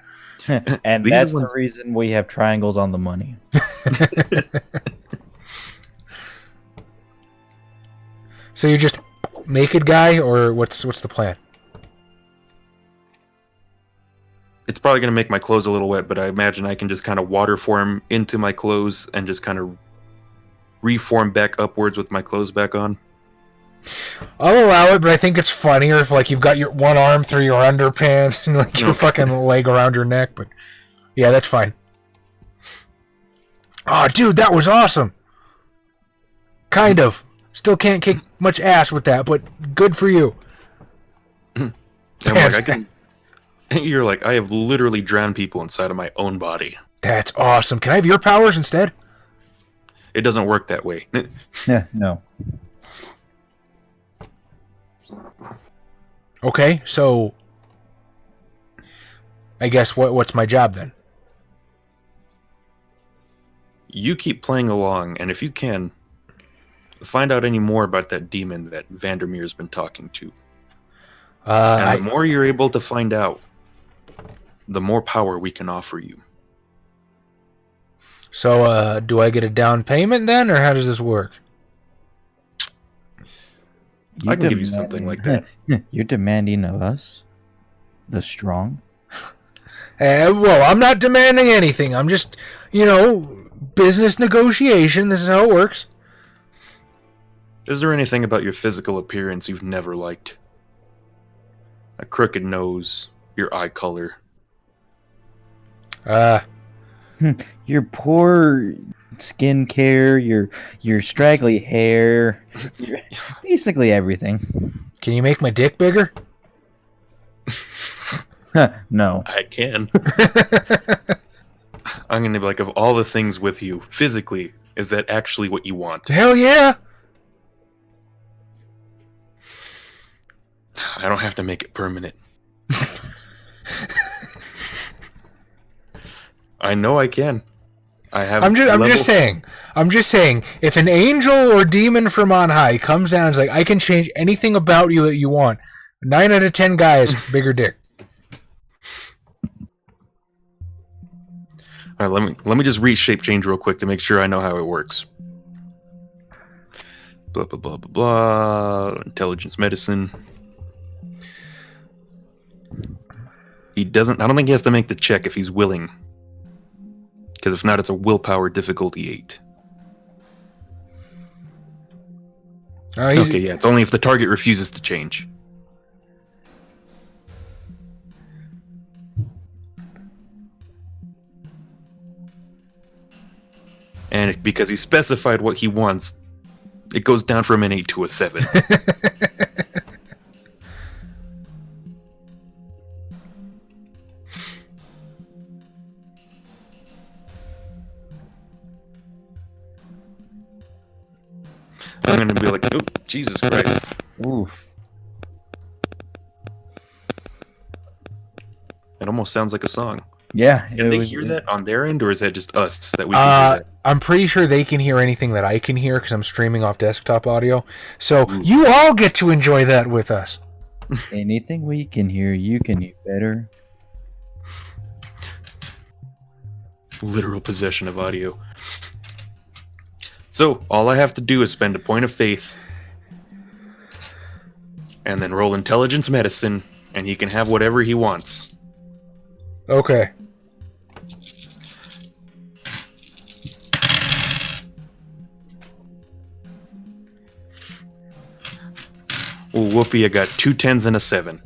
and These that's ones- the reason we have triangles on the money. So you're just naked guy, or what's the plan? It's probably going to make my clothes a little wet, but I imagine I can just kind of water form into my clothes and just kind of reform back upwards with my clothes back on. I'll allow it, but I think it's funnier if like you've got your one arm through your underpants and like your Okay. fucking leg around your neck. But yeah, that's fine. Oh, dude, that was awesome. Kind of. Still can't kick much ass with that, but good for you. And I'm like, I can. You're like, I have literally drowned people inside of my own body. That's awesome. Can I have your powers instead? It doesn't work that way. Yeah, no. Okay, so I guess what's my job then? You keep playing along, and if you can, find out any more about that demon that Vandermeer's been talking to. And the more you're able to find out, the more power we can offer you. So, do I get a down payment then, or how does this work? I can give you something like that. You're demanding of us? The strong? Well, I'm not demanding anything. I'm just, business negotiation. This is how it works. Is there anything about your physical appearance you've never liked? A crooked nose, your eye color. Your poor skin care, your straggly hair, basically everything. Can you make my dick bigger? No. I can. I'm going to be like, of all the things with you, physically, is that actually what you want? Hell yeah! I don't have to make it permanent. I know I can. I have. I'm just saying. If an angel or demon from on high comes down and is like, I can change anything about you that you want. 9 out of 10 guys, bigger dick. All right, let me just read shape change real quick to make sure I know how it works. Blah blah blah blah blah. Intelligence medicine. He doesn't. I don't think he has to make the check if he's willing. Because if not, it's a willpower difficulty 8. Okay, yeah, it's only if the target refuses to change. And because he specified what he wants, it goes down from an 8 to a 7. I'm going to be like, oh, Jesus Christ. Oof. It almost sounds like a song. Yeah. Can they hear that on their end, or is that just us that we can hear that? I'm pretty sure they can hear anything that I can hear because I'm streaming off desktop audio. So you all get to enjoy that with us. Anything we can hear, you can hear better. Literal possession of audio. So, all I have to do is spend a point of faith and then roll intelligence medicine, and he can have whatever he wants. Okay. Oh, whoopee, I got 2 10s and a 7.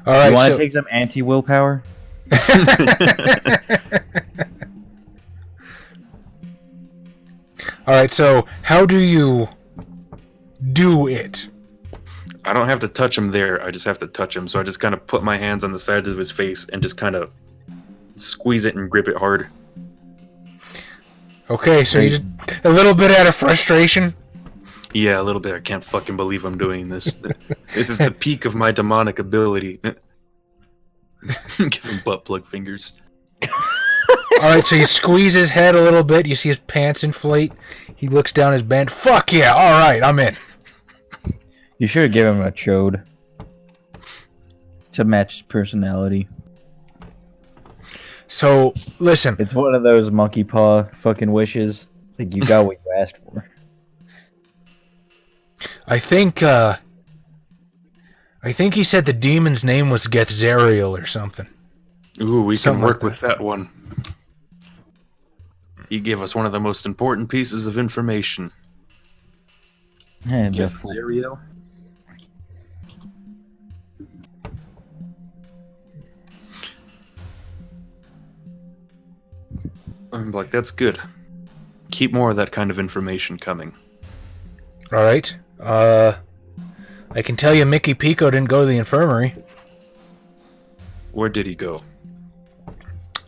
All right, you want to take some anti-willpower? All right, so how do you do it? I don't have to touch him there, I just have to touch him. So I just kind of put my hands on the sides of his face and just kind of squeeze it and grip it hard. Okay, so you just a little bit out of frustration? Yeah, a little bit. I can't fucking believe I'm doing this. This is the peak of my demonic ability. Give him butt plug fingers. Alright, so you squeeze his head a little bit, you see his pants inflate, he looks down his band. Fuck yeah, alright, I'm in. You should have given him a chode to match his personality. So, listen. It's one of those monkey paw fucking wishes. It's like you got what you asked for. I think he said the demon's name was Gethzeriel or something. Ooh, we Something can work like with that one. He gave us one of the most important pieces of information. And Gethzeriel? I'm like, that's good. Keep more of that kind of information coming. All right. I can tell you Mickey Pico didn't go to the infirmary. Where did he go?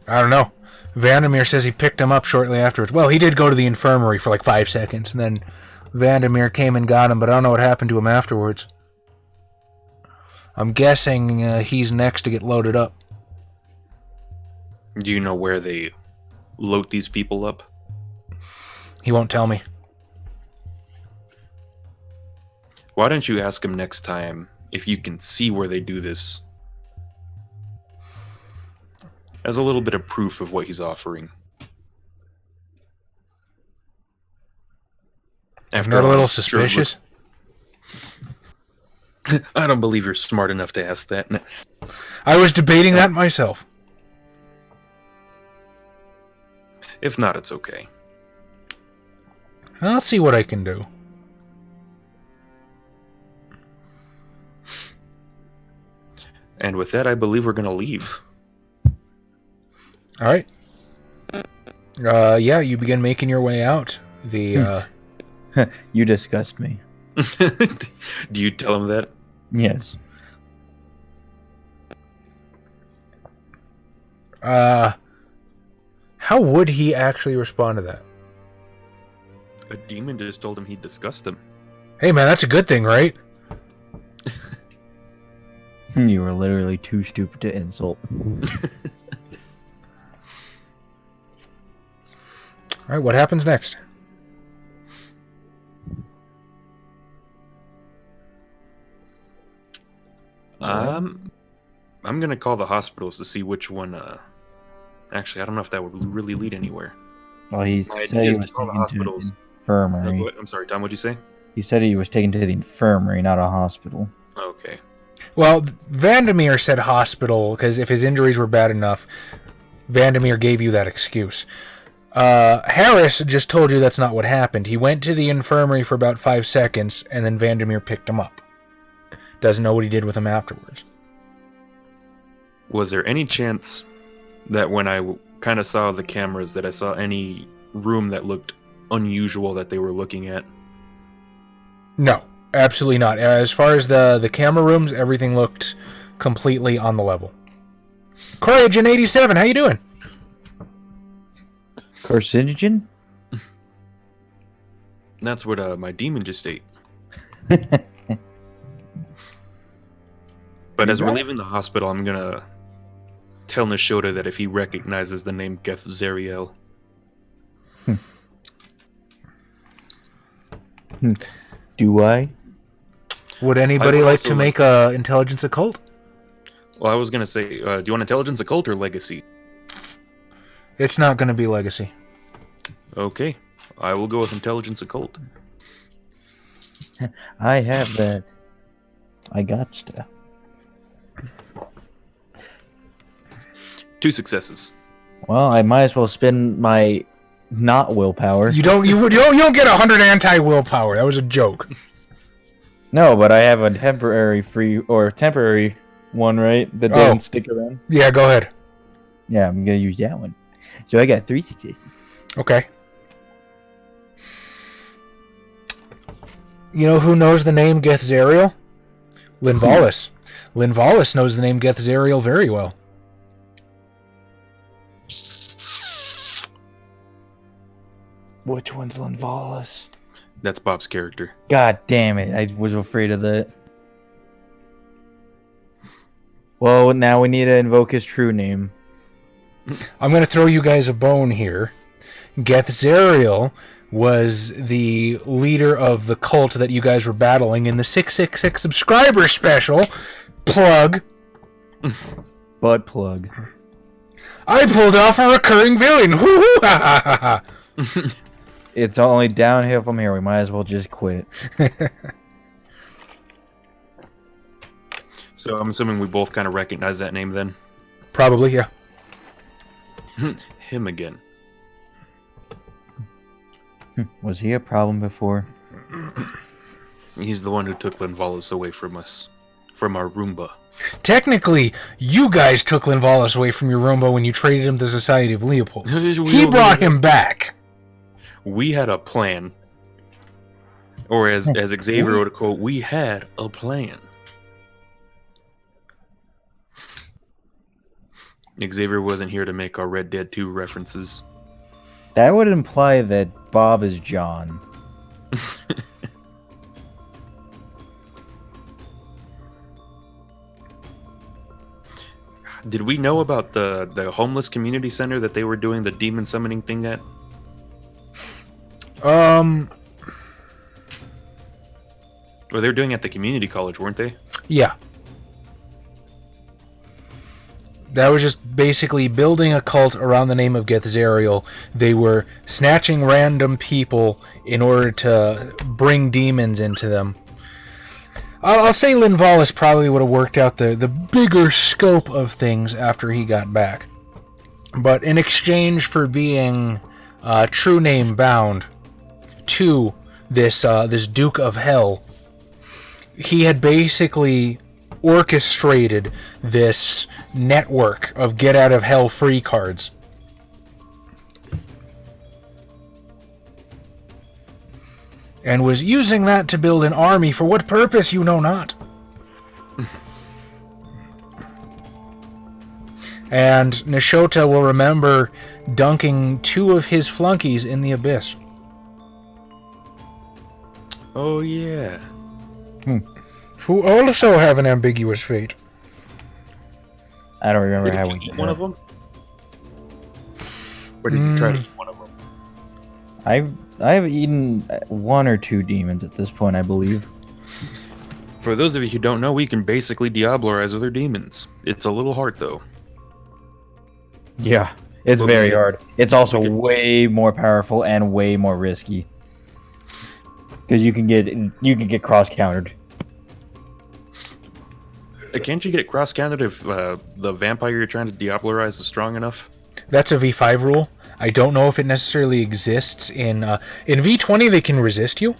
I don't know. Vandermeer says he picked him up shortly afterwards. Well, he did go to the infirmary for like 5 seconds, and then Vandermeer came and got him, but I don't know what happened to him afterwards. I'm guessing he's next to get loaded up. Do you know where they load these people up? He won't tell me. Why don't you ask him next time if you can see where they do this? As a little bit of proof of what he's offering. Isn't that a little suspicious? I don't believe you're smart enough to ask that. I was debating that myself. If not, it's okay. I'll see what I can do. And with that, I believe we're going to leave. All right. Yeah, you begin making your way out. The You disgust me. Do you tell him that? Yes. How would he actually respond to that? A demon just told him he'd disgust him. Hey, man, that's a good thing, right? You were literally too stupid to insult. All right, what happens next? I'm gonna call the hospitals to see which one. Actually, I don't know if that would really lead anywhere. Well, he My said idea he is was to call the taken to hospitals. the infirmary. I'm sorry, Tom. What'd you say? He said he was taken to the infirmary, not a hospital. Okay. Well, Vandermeer said hospital because if his injuries were bad enough, Vandermeer gave you that excuse. Harris just told you that's not what happened. He went to the infirmary for about 5 seconds, and then Vandermeer picked him up. Doesn't know what he did with him afterwards. Was there any chance that when I kind of saw the cameras that I saw any room that looked unusual that they were looking at? No, absolutely not. As far as the camera rooms, everything looked completely on the level. Couragean 87, how you doing? Carcinogen? That's what my demon just ate. But as we're leaving the hospital, I'm gonna tell Nishota that if he recognizes the name Geth Zeriel. Do I? Would anybody I would like also to like- make a intelligence occult? Well, I was gonna say, do you want intelligence occult or legacy? It's not going to be legacy. Okay, I will go with intelligence occult. I have that. I got stuff. 2 successes. Well, I might as well spend my not willpower. You don't get 100 anti-willpower. That was a joke. No, but I have a temporary temporary one, right? That doesn't stick around. Yeah, go ahead. Yeah, I'm gonna use that one. So I got 3 successes. Okay. You know who knows the name Geth Zeriel? Linvalis. Linvalis knows the name Geth Zeriel very well. Which one's Linvalis? That's Bob's character. God damn it! I was afraid of that. Well, now we need to invoke his true name. I'm going to throw you guys a bone here. Geth Zeriel was the leader of the cult that you guys were battling in the 666 subscriber special. Plug. Butt plug. I pulled off a recurring villain. Hoo-hoo, ha, ha, ha, ha. It's only downhill from here. We might as well just quit. So I'm assuming we both kind of recognize that name then? Probably, yeah. Him again. Was he a problem before? He's the one who took Linvalis away from us. From our Roomba. Technically, you guys took Linvalis away from your Roomba when you traded him to the Society of Leopold. He brought him back. We had a plan. Or as Xavier wrote a quote, we had a plan. Xavier wasn't here to make our Red Dead 2 references. That would imply that Bob is John. Did we know about the homeless community center that they were doing the demon summoning thing at? Um, Well, they were doing it at the community college, weren't they? yeah. That was just basically building a cult around the name of Gethzariel. They were snatching random people in order to bring demons into them. I'll say Linvalis probably would have worked out the bigger scope of things after he got back. But in exchange for being true name bound to this Duke of Hell, he had basically orchestrated this network of get out of hell free cards. And was using that to build an army for what purpose you know not. And Nishota will remember dunking 2 of his flunkies in the abyss. Oh, yeah. Who also have an ambiguous fate. I don't remember Did how you we eat did one that. of them? Or did you try to eat one of them? I've eaten 1 or 2 demons at this point, I believe. For those of you who don't know, we can basically Diablerize other demons. It's a little hard, though. Yeah, it's Well, very we- hard. It's also we can- way more powerful and way more risky. Because you can get cross countered. Can't you get cross-counted if the vampire you're trying to Diablerize is strong enough? That's a V5 rule. I don't know if it necessarily exists in V20. They can resist you,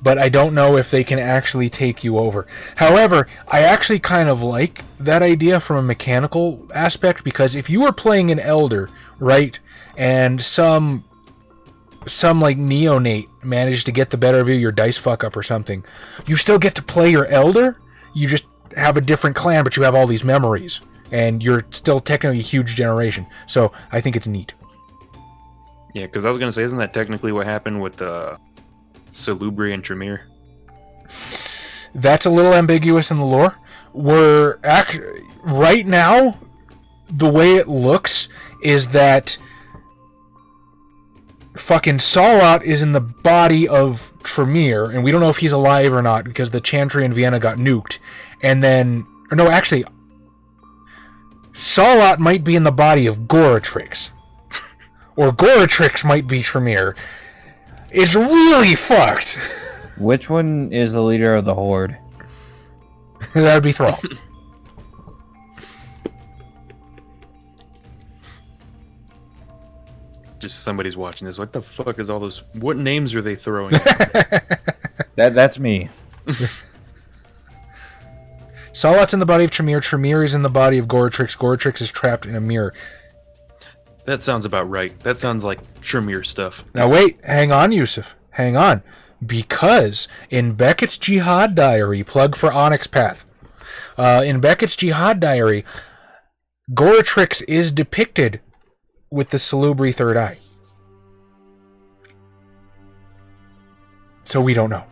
but I don't know if they can actually take you over. However, I actually kind of like that idea from a mechanical aspect, because if you were playing an Elder, right, and some like neonate managed to get the better of you, your dice fuck up or something, you still get to play your Elder. You just have a different clan, but you have all these memories, and you're still technically a huge generation. So I think it's neat. Yeah, because I was going to say, isn't that technically what happened with Salubri and Tremere? That's a little ambiguous in the lore. Right now, the way it looks is that fucking Salat is in the body of Tremere, and we don't know if he's alive or not because the Chantry in Vienna got nuked. And then, or no, actually, Salat might be in the body of Goratrix. Or Goratrix might be Tremere. It's really fucked. Which one is the leader of the Horde? That would be Thrall. Just somebody's watching this. What the fuck is all those? What names are they throwing? That's me. Salat's in the body of Tremere. Tremere is in the body of Goratrix. Goratrix is trapped in a mirror. That sounds about right. That sounds like Tremere stuff. Now wait, hang on, Yusuf. Hang on. Because in Beckett's Jihad Diary, plug for Onyx Path, in Beckett's Jihad Diary, Goratrix is depicted with the Salubri third eye. So we don't know.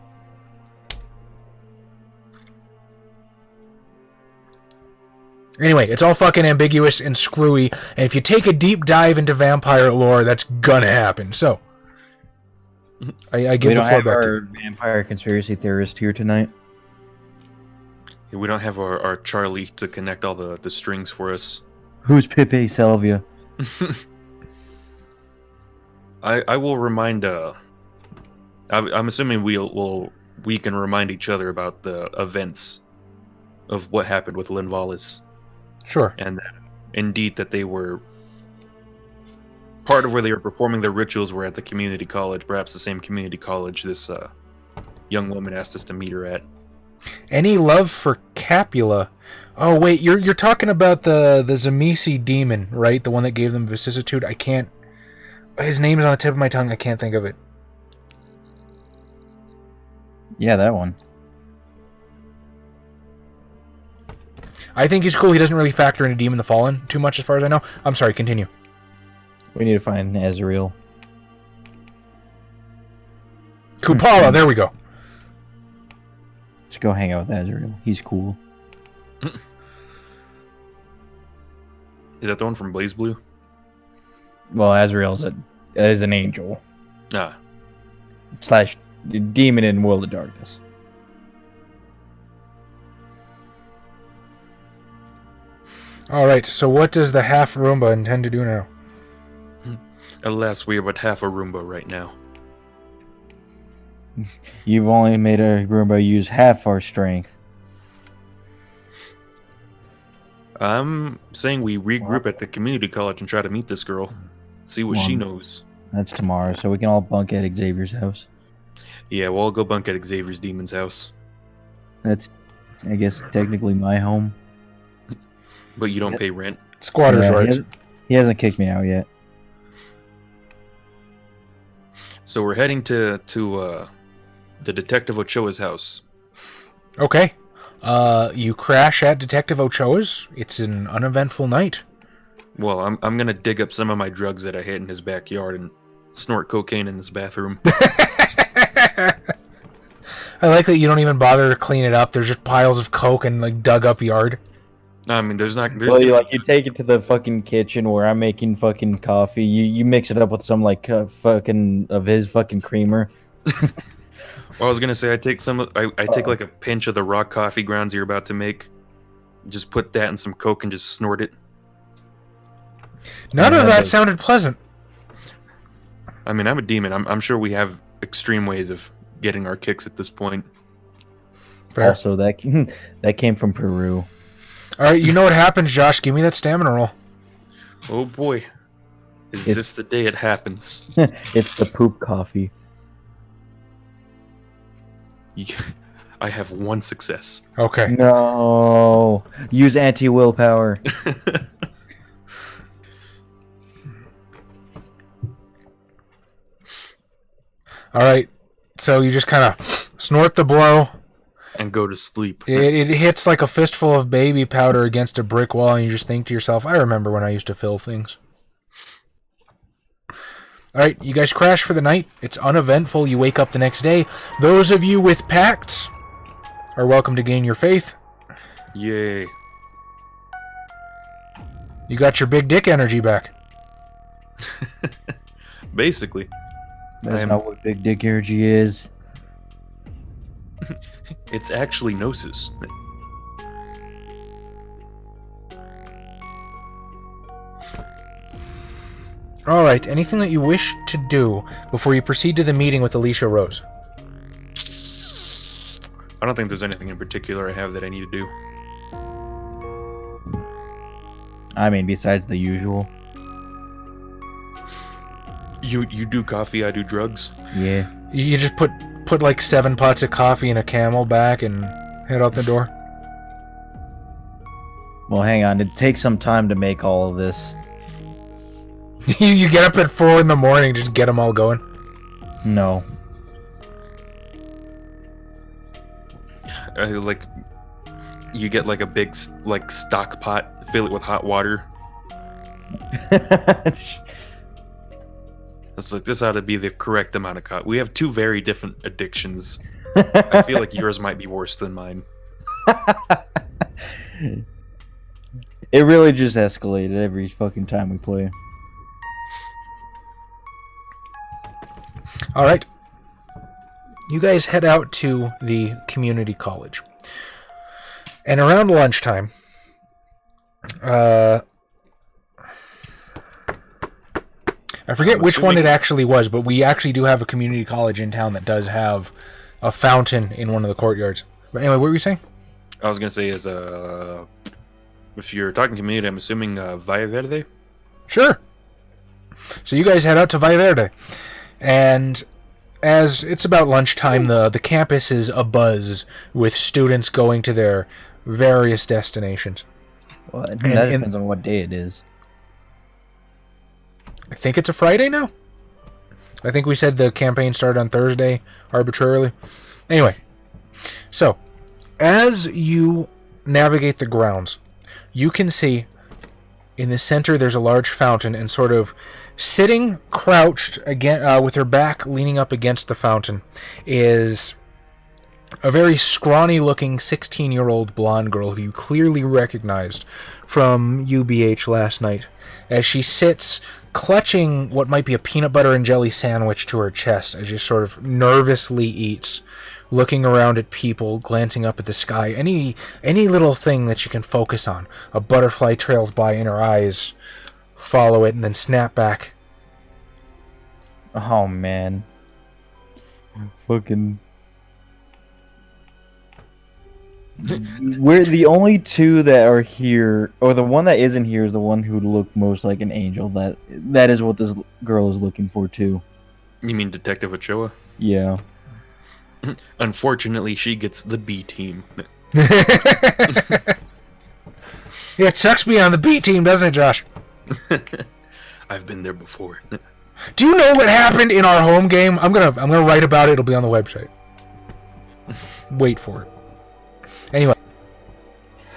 Anyway, it's all fucking ambiguous and screwy, and if you take a deep dive into vampire lore, that's gonna happen. So, I give We the don't floor have back to our you. vampire conspiracy theorist here tonight. Yeah, we don't have our Charlie to connect all the strings for us. Who's Pepe Salvia? I will remind. I'm assuming we can remind each other about the events of what happened with Linvalis, Sure. and that, indeed, that they were part of where they were performing their rituals were at the community college, perhaps the same community college this young woman asked us to meet her at. Any love for Capula Oh wait, you're talking about the Zamisi demon, right? The one that gave them vicissitude. I can't. His name's on the tip of my tongue. I can't think of it. Yeah, that one. I think he's cool. He doesn't really factor into Demon the Fallen too much, as far as I know. I'm sorry. Continue. We need to find Azrael. Kupala. There we go. Let's go hang out with Azrael. He's cool. Is that the one from Blaze Blue? Well, Azrael's is an angel Ah. / demon in World of Darkness. All right. So what does the half Roomba intend to do now? Alas, we are but half a Roomba right now. You've only made a Roomba use half our strength. I'm saying we regroup at the community college and try to meet this girl. See what she knows. That's tomorrow, so we can all bunk at Xavier's house. Yeah, we'll all go bunk at Xavier's demon's house. That's, I guess, technically my home. But you don't pay rent. Squatters' Yeah, rights. he hasn't kicked me out yet. So we're heading to Detective Ochoa's house. Okay. You crash at Detective Ochoa's. It's an uneventful night. Well, I'm gonna dig up some of my drugs that I hid in his backyard and snort cocaine in his bathroom. I like that you don't even bother to clean it up. There's just piles of coke and like dug up yard. No, I mean, there's Well, you take it to the fucking kitchen where I'm making fucking coffee. You mix it up with some like fucking of his fucking creamer. Well, I was gonna say I take like a pinch of the raw coffee grounds you're about to make, just put that in some coke and just snort it. None of that sounded pleasant. I mean, I'm a demon. I'm sure we have extreme ways of getting our kicks at this point. Fair. Also, that came from Peru. All right, you know what happens, Josh. Give me that stamina roll. Oh boy, is this the day it happens? It's the poop coffee. I have one success. Okay. No, use anti-willpower. All right. So you just kind of snort the blow. And go to sleep. It hits like a fistful of baby powder against a brick wall, and you just think to yourself, I remember when I used to fill things. All right, you guys crash for the night. It's uneventful. You wake up the next day. Those of you with pacts are welcome to gain your faith. Yay. You got your big dick energy back. Basically. That's not what big dick energy is. It's actually gnosis. All right, anything that you wish to do before you proceed to the meeting with Alicia Rose? I don't think there's anything in particular I have that I need to do. I mean, besides the usual. You do coffee, I do drugs. Yeah. You just put like 7 pots of coffee in a Camelback and head out the door? Well, hang on. It takes some time to make all of this. You get up at 4 in the morning, just get them all going? No. Like, you get like a big stock pot, fill it with hot water. It's like, this ought to be the correct amount of coffee. We have 2 very different addictions. I feel like yours might be worse than mine. It really just escalated every fucking time we play. All right. You guys head out to the community college. And around lunchtime, I forget which one it actually was, but we actually do have a community college in town that does have a fountain in one of the courtyards. But anyway, what were you saying? I was going to say is, if you're talking community, I'm assuming Valle Verde? Sure. So you guys head out to Valle Verde. And as it's about lunchtime, the campus is abuzz with students going to their various destinations. Well, that And- depends on what day it is. I think it's a Friday now. I think we said the campaign started on Thursday arbitrarily. Anyway, so as you navigate the grounds, you can see in the center there's a large fountain, and sort of sitting crouched again with her back leaning up against the fountain is a very scrawny-looking 16-year-old blonde girl who you clearly recognized from UBH last night, as she sits clutching what might be a peanut butter and jelly sandwich to her chest as she sort of nervously eats, looking around at people, glancing up at the sky. Any little thing that she can focus on. A butterfly trails by in her eyes, follow it, and then snap back. Oh man. Fucking. We're the only two that are here, or the one that isn't here is the one who looked most like an angel. That is what this girl is looking for too. You mean Detective Ochoa? Yeah. Unfortunately, she gets the B team. Yeah, it sucks being on the B team, doesn't it, Josh? I've been there before. Do you know what happened in our home game? I'm gonna write about it. It'll be on the website. Wait for it. Anyway,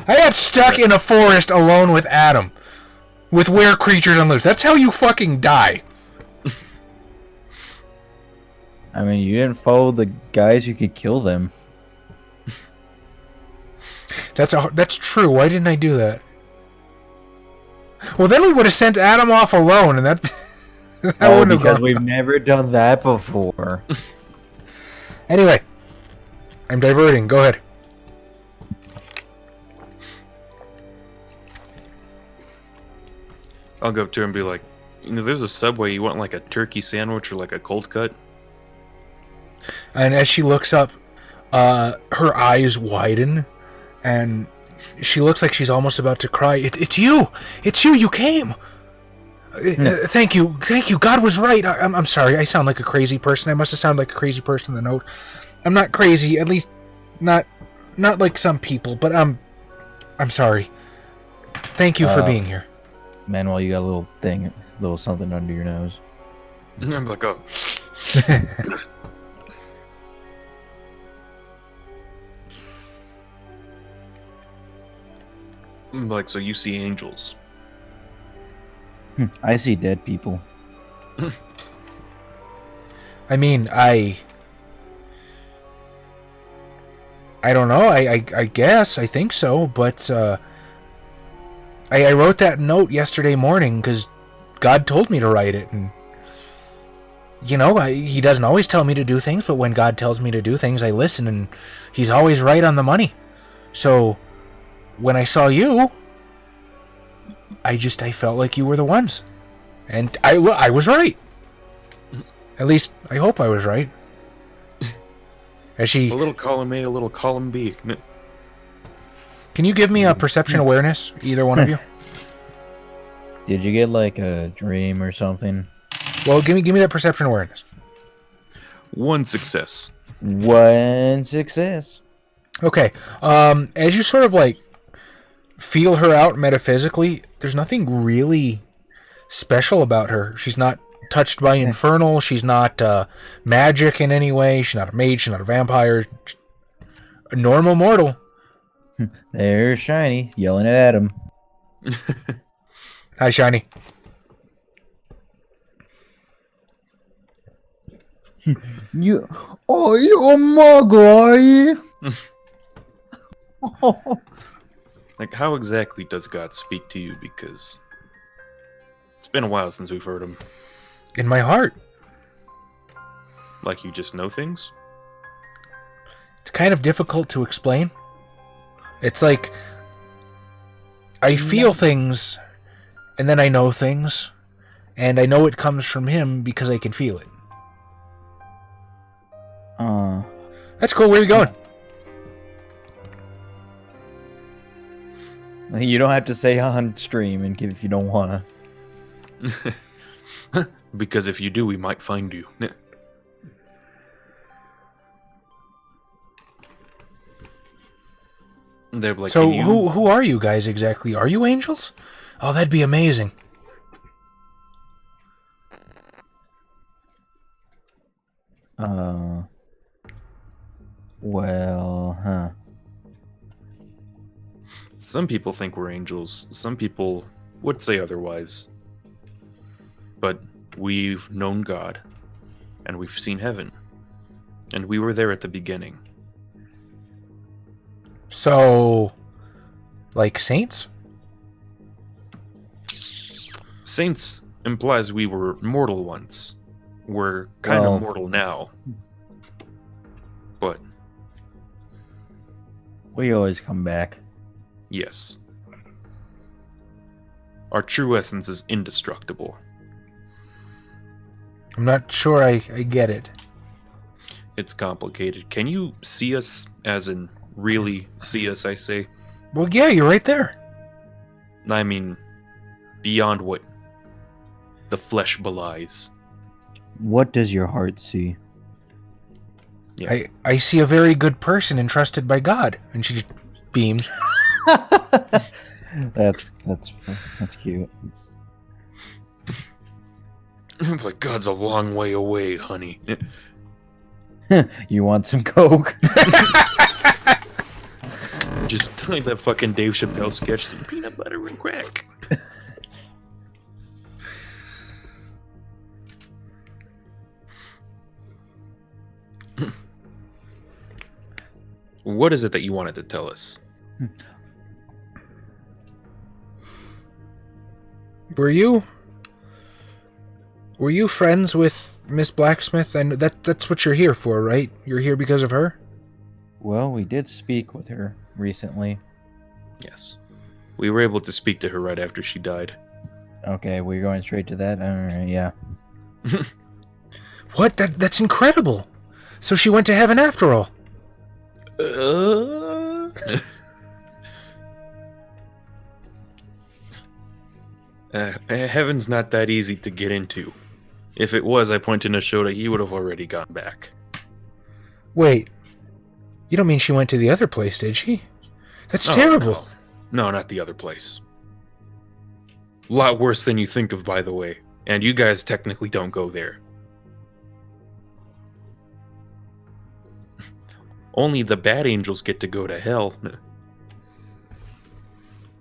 I got stuck in a forest alone with Adam, with were creatures on loose. That's how you fucking die. I mean, you didn't follow the guys who could kill them. That's true. Why didn't I do that? Well, then we would have sent Adam off alone, and that wouldn't have because gone. we've never done that before. Anyway, I'm diverting. Go ahead. I'll go up to her and be like, there's a Subway. You want like a turkey sandwich or like a cold cut? And as she looks up, her eyes widen, and she looks like she's almost about to cry. It's you! It's you! You came! Thank you. God was right. I'm sorry. I sound like a crazy person. I must have sounded like a crazy person in the note. I'm not crazy. At least not like some people. But I'm sorry. Thank you for being here. Manuel, you got a little something under your nose. And I'm like, oh. I'm like, so you see angels? I see dead people. I mean, I don't know. I guess. I think so. But I wrote that note yesterday morning because God told me to write it. And, you know, he doesn't always tell me to do things, but when God tells me to do things, I listen. And he's always right on the money. So when I saw you, I felt like you were the ones. And I was right. At least, I hope I was right. As she... A little column A, a little column B. Can you give me a perception awareness, either one of you? Did you get like a dream or something? Well, give me that perception awareness. 1 success. 1 success. Okay. As you sort of like feel her out metaphysically, there's nothing really special about her. She's not touched by infernal. She's not magic in any way. She's not a mage. She's not a vampire. A normal mortal. There's Shiny yelling at Adam. Hi, Shiny. You're my guy. Like, how exactly does God speak to you? Because it's been a while since we've heard him. In my heart. Like, you just know things? It's kind of difficult to explain. It's like I feel things, and then I know things, and I know it comes from him because I can feel it. That's cool. Where are you going? You don't have to say on stream and if you don't wanna. Because if you do, we might find you. They're like, So "Can you-" who are you guys exactly? Are you angels? Oh, that'd be amazing. Well, huh. Some people think we're angels. Some people would say otherwise. But we've known God, and we've seen heaven, and we were there at the beginning. So, like saints? Saints implies we were mortal once. We're kind of Well- mortal now. But We always come back. yes. Our true essence is indestructible. I'm not sure I get it. It's complicated. Can you see us, as in really see us, I say? Well, yeah, you're right there. I mean, beyond what the flesh belies. What does your heart see? Yeah. I see a very good person entrusted by God. And she just beams. That's cute. Like, God's a long way away, honey. You want some coke? Just like that fucking Dave Chappelle sketch, peanut butter and crack. What is it that you wanted to tell us? Were you friends with Miss Blacksmith? And that's what you're here for, right? You're here because of her? Well, we did speak with her recently. Yes. We were able to speak to her right after she died. Okay, we're going straight to that. All right, yeah. What? That's incredible. So she went to heaven after all. Heaven's not that easy to get into. If it was, I point to Nashoda, he would have already gone back. Wait. You don't mean she went to the other place, did she? That's Oh, terrible. No, not the other place. A lot worse than you think of, by the way. And you guys technically don't go there. Only the bad angels get to go to hell.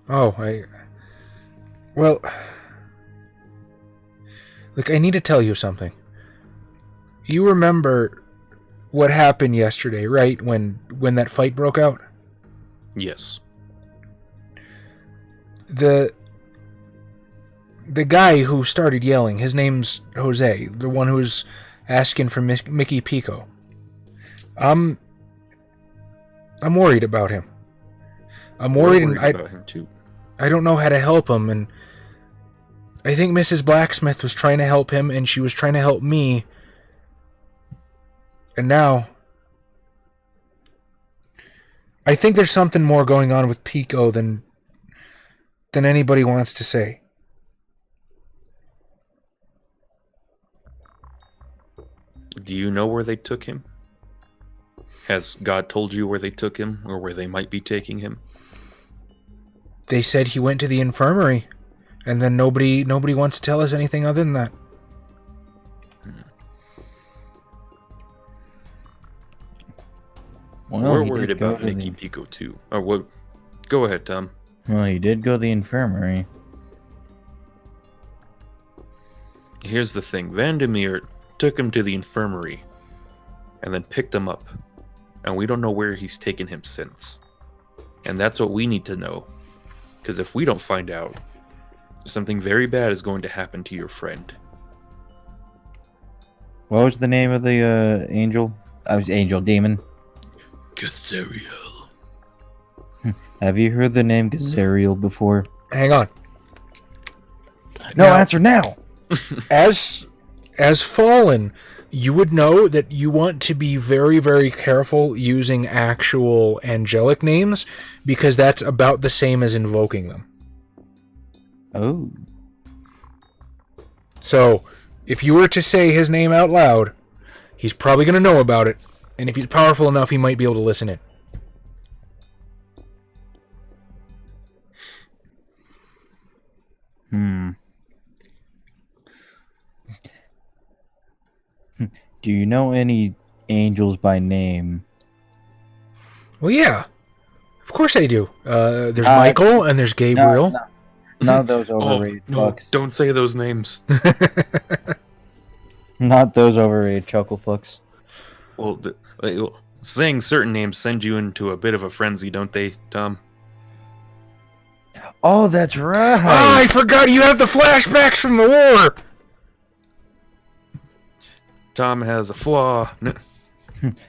Oh, well, look, I need to tell you something. You remember what happened yesterday, right? When that fight broke out? Yes. The guy who started yelling, his name's Jose, the one who's asking for Mickey Pico. I'm worried about him. I'm worried, and about him too. I don't know how to help him, and I think Mrs. Blacksmith was trying to help him, and she was trying to help me, and now I think there's something more going on with Pico than anybody wants to say. Do you know where they took him? Has God told you where they took him, or where they might be taking him? They said he went to the infirmary, and then nobody wants to tell us anything other than that. Well, We're he worried did go about to the- Mickey Pico too. Oh, well, go ahead, Tom. Well, he did go to the infirmary. Here's the thing. Vandermeer took him to the infirmary and then picked him up. And we don't know where he's taken him since. And that's what we need to know. Because if we don't find out, something very bad is going to happen to your friend. What was the name of the angel? I was angel demon. Gazariel. Have you heard the name Gazariel before? Hang on. No, Now- answer now. As fallen, you would know that you want to be very, very careful using actual angelic names, because that's about the same as invoking them. Oh. So, if you were to say his name out loud, he's probably going to know about it, and if he's powerful enough, he might be able to listen in. Do you know any angels by name? Well, yeah. Of course I do. There's Michael and there's Gabriel. Not those overrated no, fucks. don't say those names. Not those overrated chuckle fucks. Well, saying certain names send you into a bit of a frenzy, don't they, Tom? Oh, that's right. Ah, I forgot you have the flashbacks from the war. Tom has a flaw.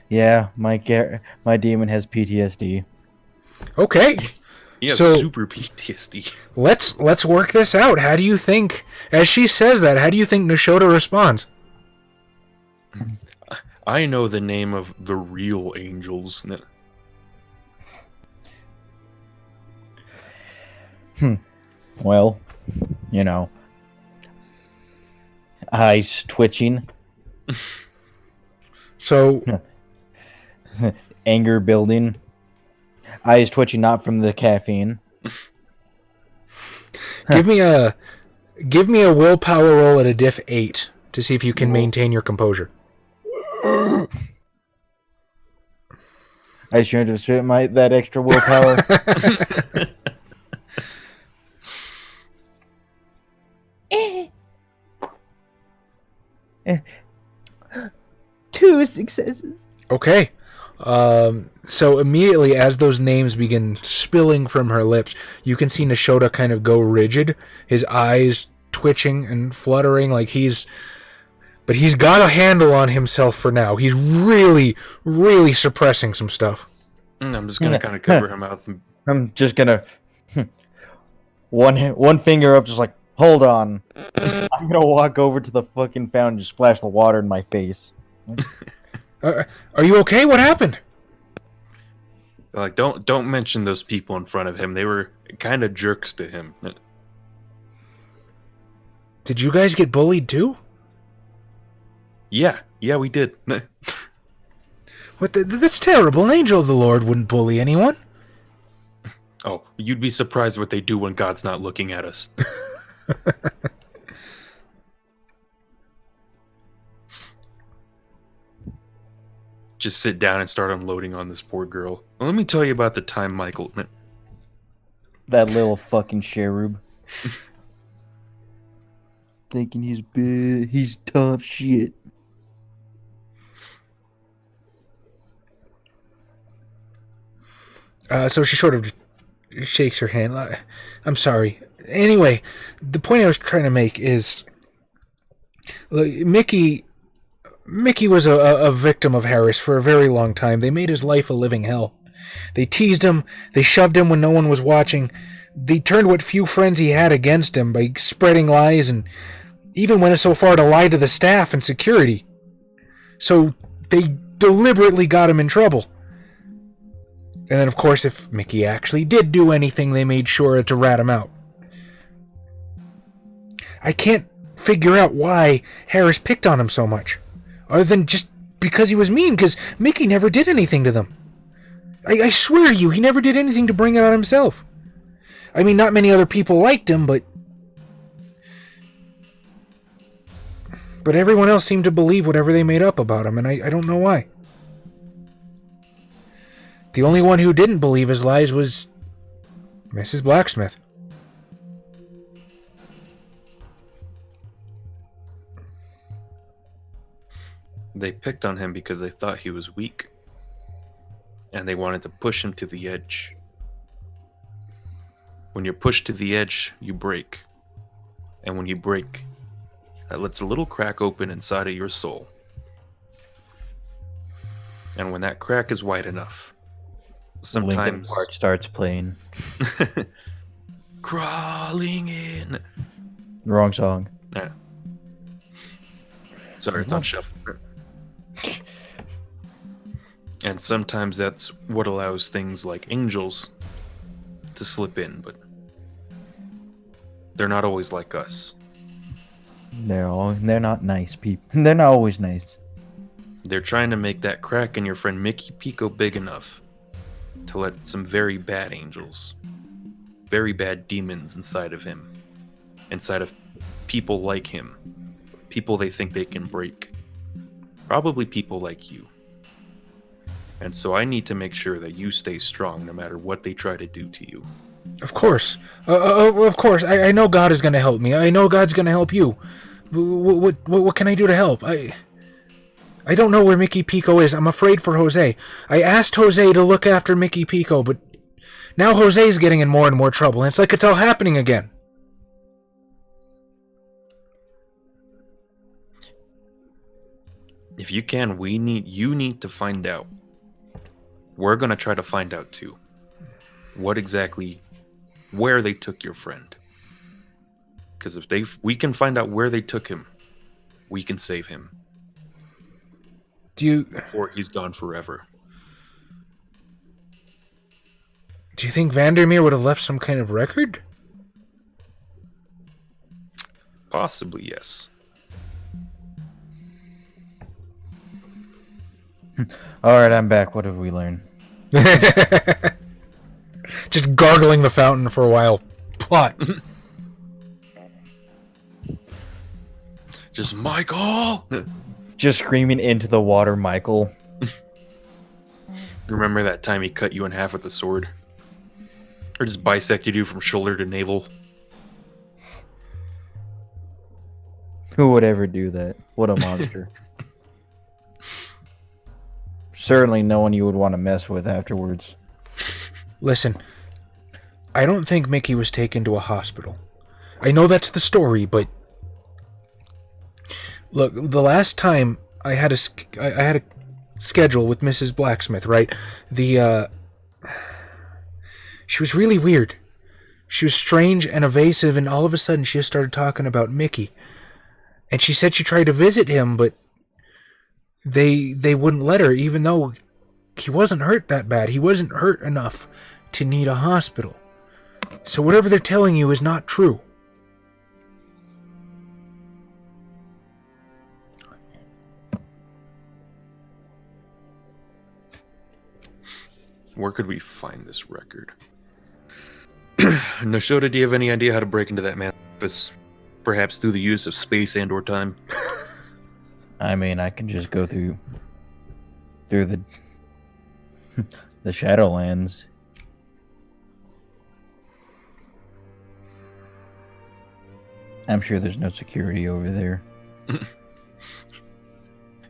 Yeah, my demon has PTSD. Okay. He has So- super PTSD. Let's work this out. How do you think, as she says that, how do you think Nishoda responds? I know the name of the real angels. Well, eyes twitching, So, anger building. Eyes twitching not from the caffeine. give me a willpower roll at a diff 8 to see if you can maintain your composure. I should have spent that extra willpower. 2 successes. Okay. So immediately as those names begin spilling from her lips, you can see Nishoda kind of go rigid, his eyes twitching and fluttering but he's got a handle on himself for now. He's really, really suppressing some stuff. I'm just gonna kind of cover her mouth. I'm just gonna one finger up, just like, hold on. I'm gonna walk over to the fucking fountain, just splash the water in my face. Are you okay? What happened? Like, don't mention those people in front of him. They were kind of jerks to him. Did you guys get bullied too? Yeah, we did. What? That's terrible. An angel of the Lord wouldn't bully anyone. Oh, you'd be surprised what they do when God's not looking at us. Just sit down and start unloading on this poor girl. Well, let me tell you about the time Michael... That little fucking cherub. Thinking he's big, he's tough shit. So she sort of shakes her hand. I'm sorry. Anyway, the point I was trying to make is, look, Mickey was a victim of Harris for a very long time. They made his life a living hell. They teased him. They shoved him when no one was watching. They turned what few friends he had against him by spreading lies, and even went so far to lie to the staff and security. So they deliberately got him in trouble. And then, of course, if Mickey actually did do anything, they made sure to rat him out. I can't figure out why Harris picked on him so much. Other than just because he was mean, because Mickey never did anything to them. I swear to you, he never did anything to bring it on himself. I mean, not many other people liked him, but everyone else seemed to believe whatever they made up about him, and I don't know why. The only one who didn't believe his lies was Mrs. Blacksmith. They picked on him because they thought he was weak. And they wanted to push him to the edge. When you're pushed to the edge, you break. And when you break, that lets a little crack open inside of your soul. And when that crack is wide enough, sometimes... Linkin Park starts playing. Crawling in. Wrong song. Yeah. Sorry, it's on shuffle. And sometimes that's what allows things like angels to slip in, but they're not always like us. They're not nice people. They're not always nice. They're trying to make that crack in your friend Mickey Pico big enough to let some very bad angels, very bad demons inside of him inside of people like him. People they think they can break. Probably people like you. And so I need to make sure that you stay strong no matter what they try to do to you. Of course. Of course. I know God is going to help me. I know God's going to help you. What can I do to help? I don't know where Mickey Pico is. I'm afraid for Jose. I asked Jose to look after Mickey Pico, but now Jose's getting in more and more trouble, and it's like it's all happening again. If you can, you need to find out. We're going to try to find out too. Where they took your friend. Because if we can find out where they took him, we can save him. Before he's gone forever. Do you think Vandermeer would have left some kind of record? Possibly, yes. Alright, I'm back. What have we learned? Just gargling the fountain for a while. Plot. Just Michael! Just screaming into the water, Michael. Remember that time he cut you in half with a sword? Or just bisected you from shoulder to navel? Who would ever do that? What a monster. Certainly no one you would want to mess with afterwards. Listen, I don't think Mickey was taken to a hospital. I know that's the story, but look, the last time I had a schedule with Mrs. Blacksmith, right? She was really weird. She was strange and evasive, and all of a sudden she just started talking about Mickey. And she said she tried to visit him, but they wouldn't let her, even though he wasn't hurt that bad. He wasn't hurt enough to need a hospital. So whatever they're telling you is not true. Where could we find this record? Noshoda, do you have any idea how to break into that man's office? Perhaps through the use of space and or time? I mean, I can just go through the the Shadowlands. I'm sure there's no security over there.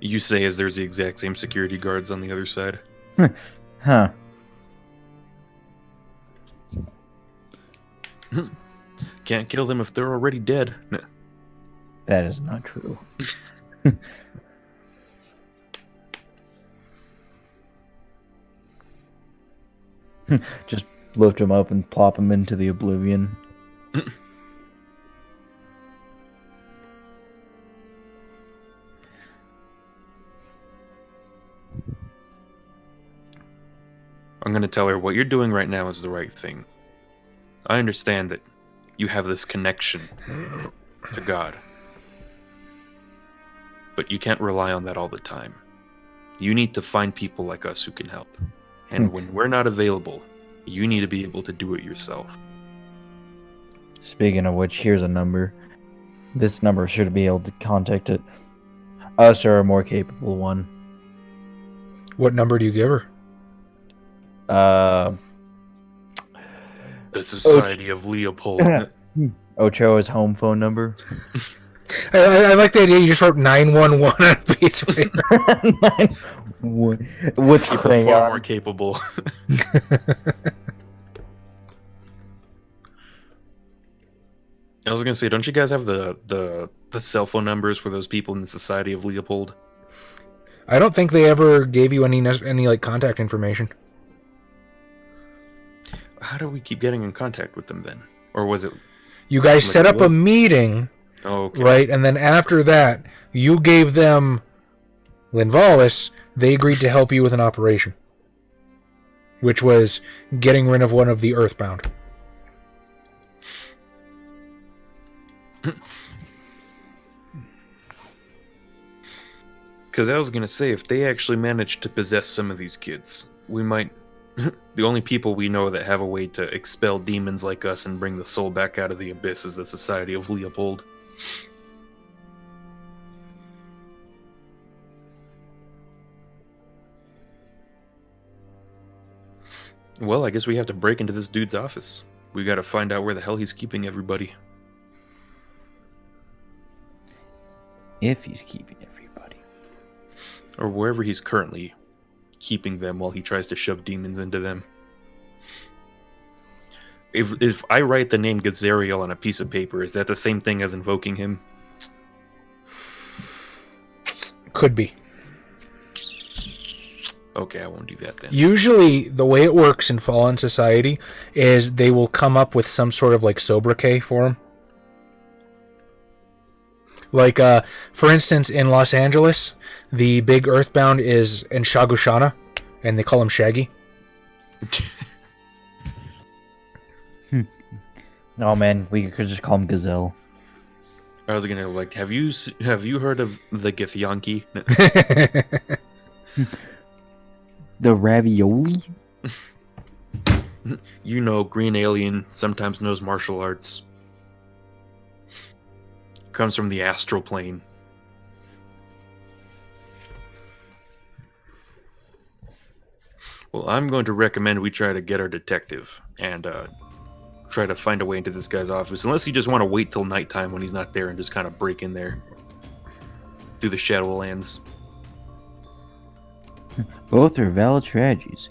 You say as there's the exact same security guards on the other side. Huh. Can't kill them if they're already dead. That is not true. Just lift him up and plop him into the oblivion. I'm going to tell her what you're doing right now is the right thing. I understand that you have this connection to God. But you can't rely on that all the time. You need to find people like us who can help. And when we're not available, you need to be able to do it yourself. Speaking of which, here's a number. This number should be able to contact it. Us or a more capable one. What number do you give her? The Society of Leopold. Ochoa's home phone number. I like the idea you just wrote 911 on a piece of paper. With People far more capable. I was gonna say, don't you guys have the cell phone numbers for those people in the Society of Leopold? I don't think they ever gave you any like contact information. How do we keep getting in contact with them then? Or was it... You guys set up a meeting, okay. Right? And then after that, you gave them Linvalis. They agreed to help you with an operation, which was getting rid of one of the Earthbound. Because I was going to say, if they actually managed to possess some of these kids, we might The only people we know that have a way to expel demons like us and bring the soul back out of the abyss is the Society of Leopold. Well, I guess we have to break into this dude's office. We gotta find out where the hell he's keeping everybody. If he's keeping everybody. Or wherever he's currently keeping them while he tries to shove demons into them. If I write the name Gazariel on a piece of paper, is that the same thing as invoking him? Could be. Okay, I won't do that then. Usually, the way it works in Fallen Society is they will come up with some sort of like sobriquet for him. Like, for instance, in Los Angeles, the big Earthbound is Enshagushana, and they call him Shaggy. Oh man, we could just call him Gazelle. I was gonna like, have you heard of the Githyanki? The ravioli? You know, green alien sometimes knows martial arts. Comes from the astral plane. Well, I'm going to recommend we try to get our detective and try to find a way into this guy's office. Unless you just want to wait till nighttime when he's not there and just kind of break in there through the Shadowlands. Both are valid strategies.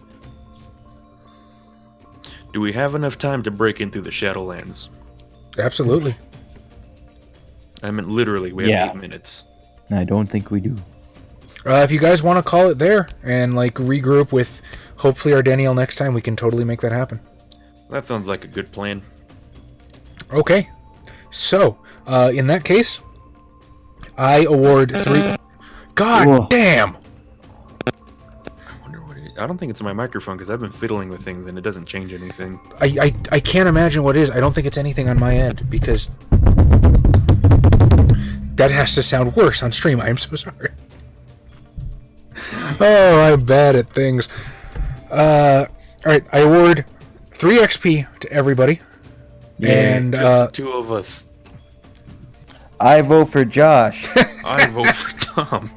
Do we have enough time to break in through the Shadowlands? Absolutely. I meant literally, we have 8 minutes. I don't think we do. If you guys want to call it there and like regroup with hopefully our Danielle next time, we can totally make that happen. That sounds like a good plan. Okay. So, in that case, I award 3... God Whoa. damn! I wonder what it is. I don't think it's my microphone because I've been fiddling with things and it doesn't change anything. I can't imagine what it is. I don't think it's anything on my end because that has to sound worse on stream. I'm so sorry. Oh, I'm bad at things. Alright, I award 3 XP to everybody. And just the two of us. I vote for Josh. I vote for Tom.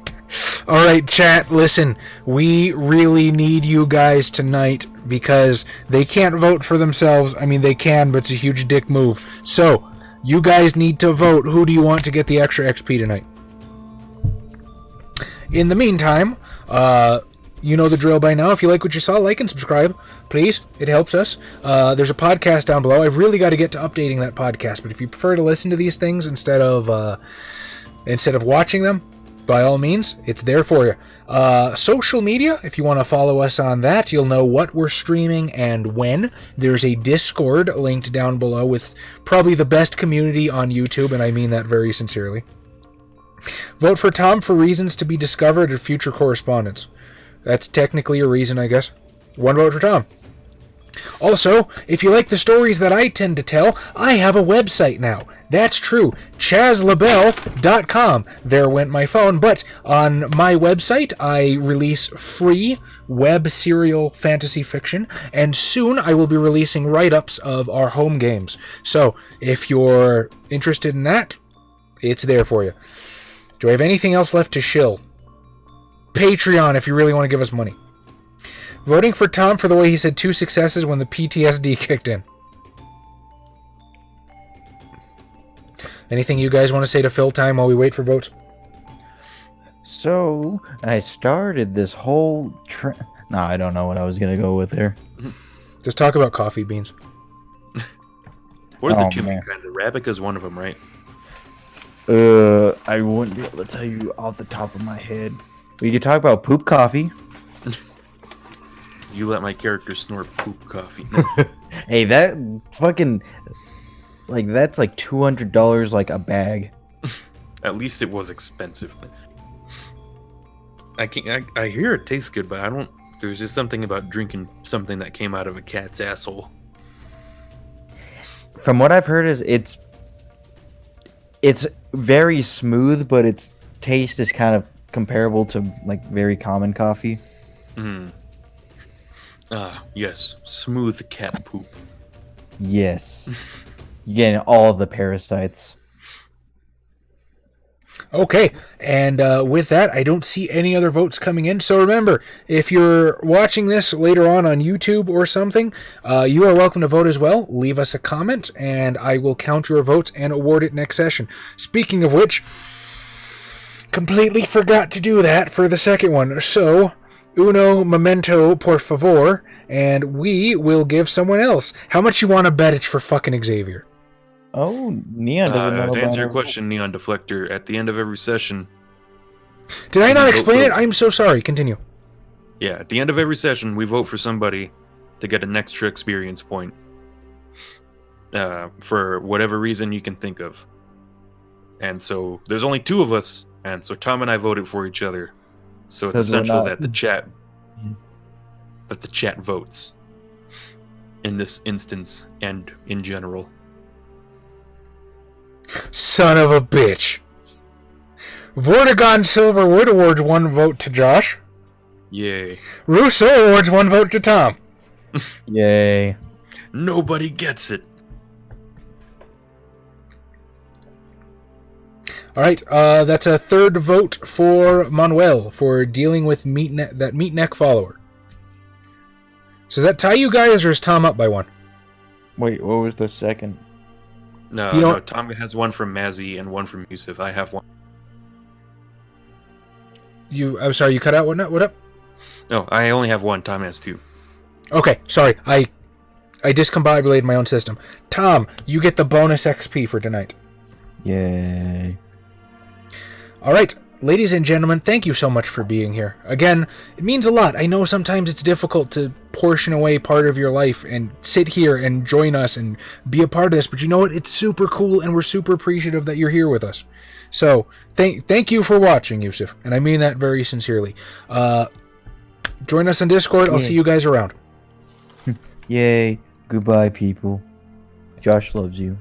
Alright, chat, listen. We really need you guys tonight because they can't vote for themselves. I mean, they can, but it's a huge dick move. So, you guys need to vote. Who do you want to get the extra XP tonight? In the meantime, you know the drill by now. If you like what you saw, like and subscribe, please. It helps us. There's a podcast down below. I've really got to get to updating that podcast, but if you prefer to listen to these things instead of watching them, by all means, it's there for you. Social media, if you want to follow us on that, you'll know what we're streaming and when. There's a Discord linked down below with probably the best community on YouTube, and I mean that very sincerely. Vote for Tom for reasons to be discovered at future correspondence. That's technically a reason, I guess. 1 vote for Tom. Also, if you like the stories that I tend to tell, I have a website now. That's true. ChazLaBelle.com. There went my phone, but on my website, I release free web serial fantasy fiction, and soon I will be releasing write-ups of our home games. So, if you're interested in that, it's there for you. Do I have anything else left to shill? Patreon, if you really want to give us money. Voting for Tom for the way he said 2 successes when the PTSD kicked in. Anything you guys want to say to fill time while we wait for votes? So, I started this whole No, I don't know what I was going to go with there. Just talk about coffee beans. What are the Oh, two main man. kinds? Arabica's one of them, right? I wouldn't be able to tell you off the top of my head. We could talk about poop coffee. You let my character snort poop coffee. Hey, that fucking... Like, that's like $200 like a bag. At least it was expensive. I hear it tastes good, but I don't... There's just something about drinking something that came out of a cat's asshole. From what I've heard is it's very smooth, but its taste is kind of comparable to like very common coffee. Mm. Ah, yes. Smooth cat poop. Yes. You're getting all of the parasites. Okay, and with that, I don't see any other votes coming in. So remember, if you're watching this later on YouTube or something, you are welcome to vote as well. Leave us a comment, and I will count your votes and award it next session. Speaking of which, completely forgot to do that for the second one. So, uno momento, por favor, and we will give someone else. How much you want to bet it's for fucking Xavier? Oh, Neon doesn't know To about answer your our- question, Neon Deflector, at the end of every session, Did I not vote explain for- it? I'm so sorry. Continue. yeah, at the end of every session, we vote for somebody to get an extra experience point. For whatever reason you can think of. And so there's only 2 of us, and so Tom and I voted for each other. So it's 'Cause we're essential not- that the chat votes in this instance and in general. Son of a bitch. Vortigern Silverwood awards 1 vote to Josh. Yay. Russo awards 1 vote to Tom. Yay. Nobody gets it. Alright, that's a 3rd vote for Manuel for dealing with that meat neck follower. So does that tie you guys, or is Tom up by 1? Wait, what was the second? No, You know- no, Tom has 1 from Mazzy and 1 from Yusuf. I have 1. I'm sorry, you cut out? What up? No, I only have 1. Tom has 2. Okay, sorry, I discombobulated my own system. Tom, you get the bonus XP for tonight. Yay. Alright, ladies and gentlemen, thank you so much for being here. Again, it means a lot. I know sometimes it's difficult to portion away part of your life and sit here and join us and be a part of this, but you know what? It's super cool, and we're super appreciative that you're here with us. So, thank you for watching, Yusuf, and I mean that very sincerely. Join us on Discord. I'll see you guys around. Yay. Goodbye, people. Josh loves you.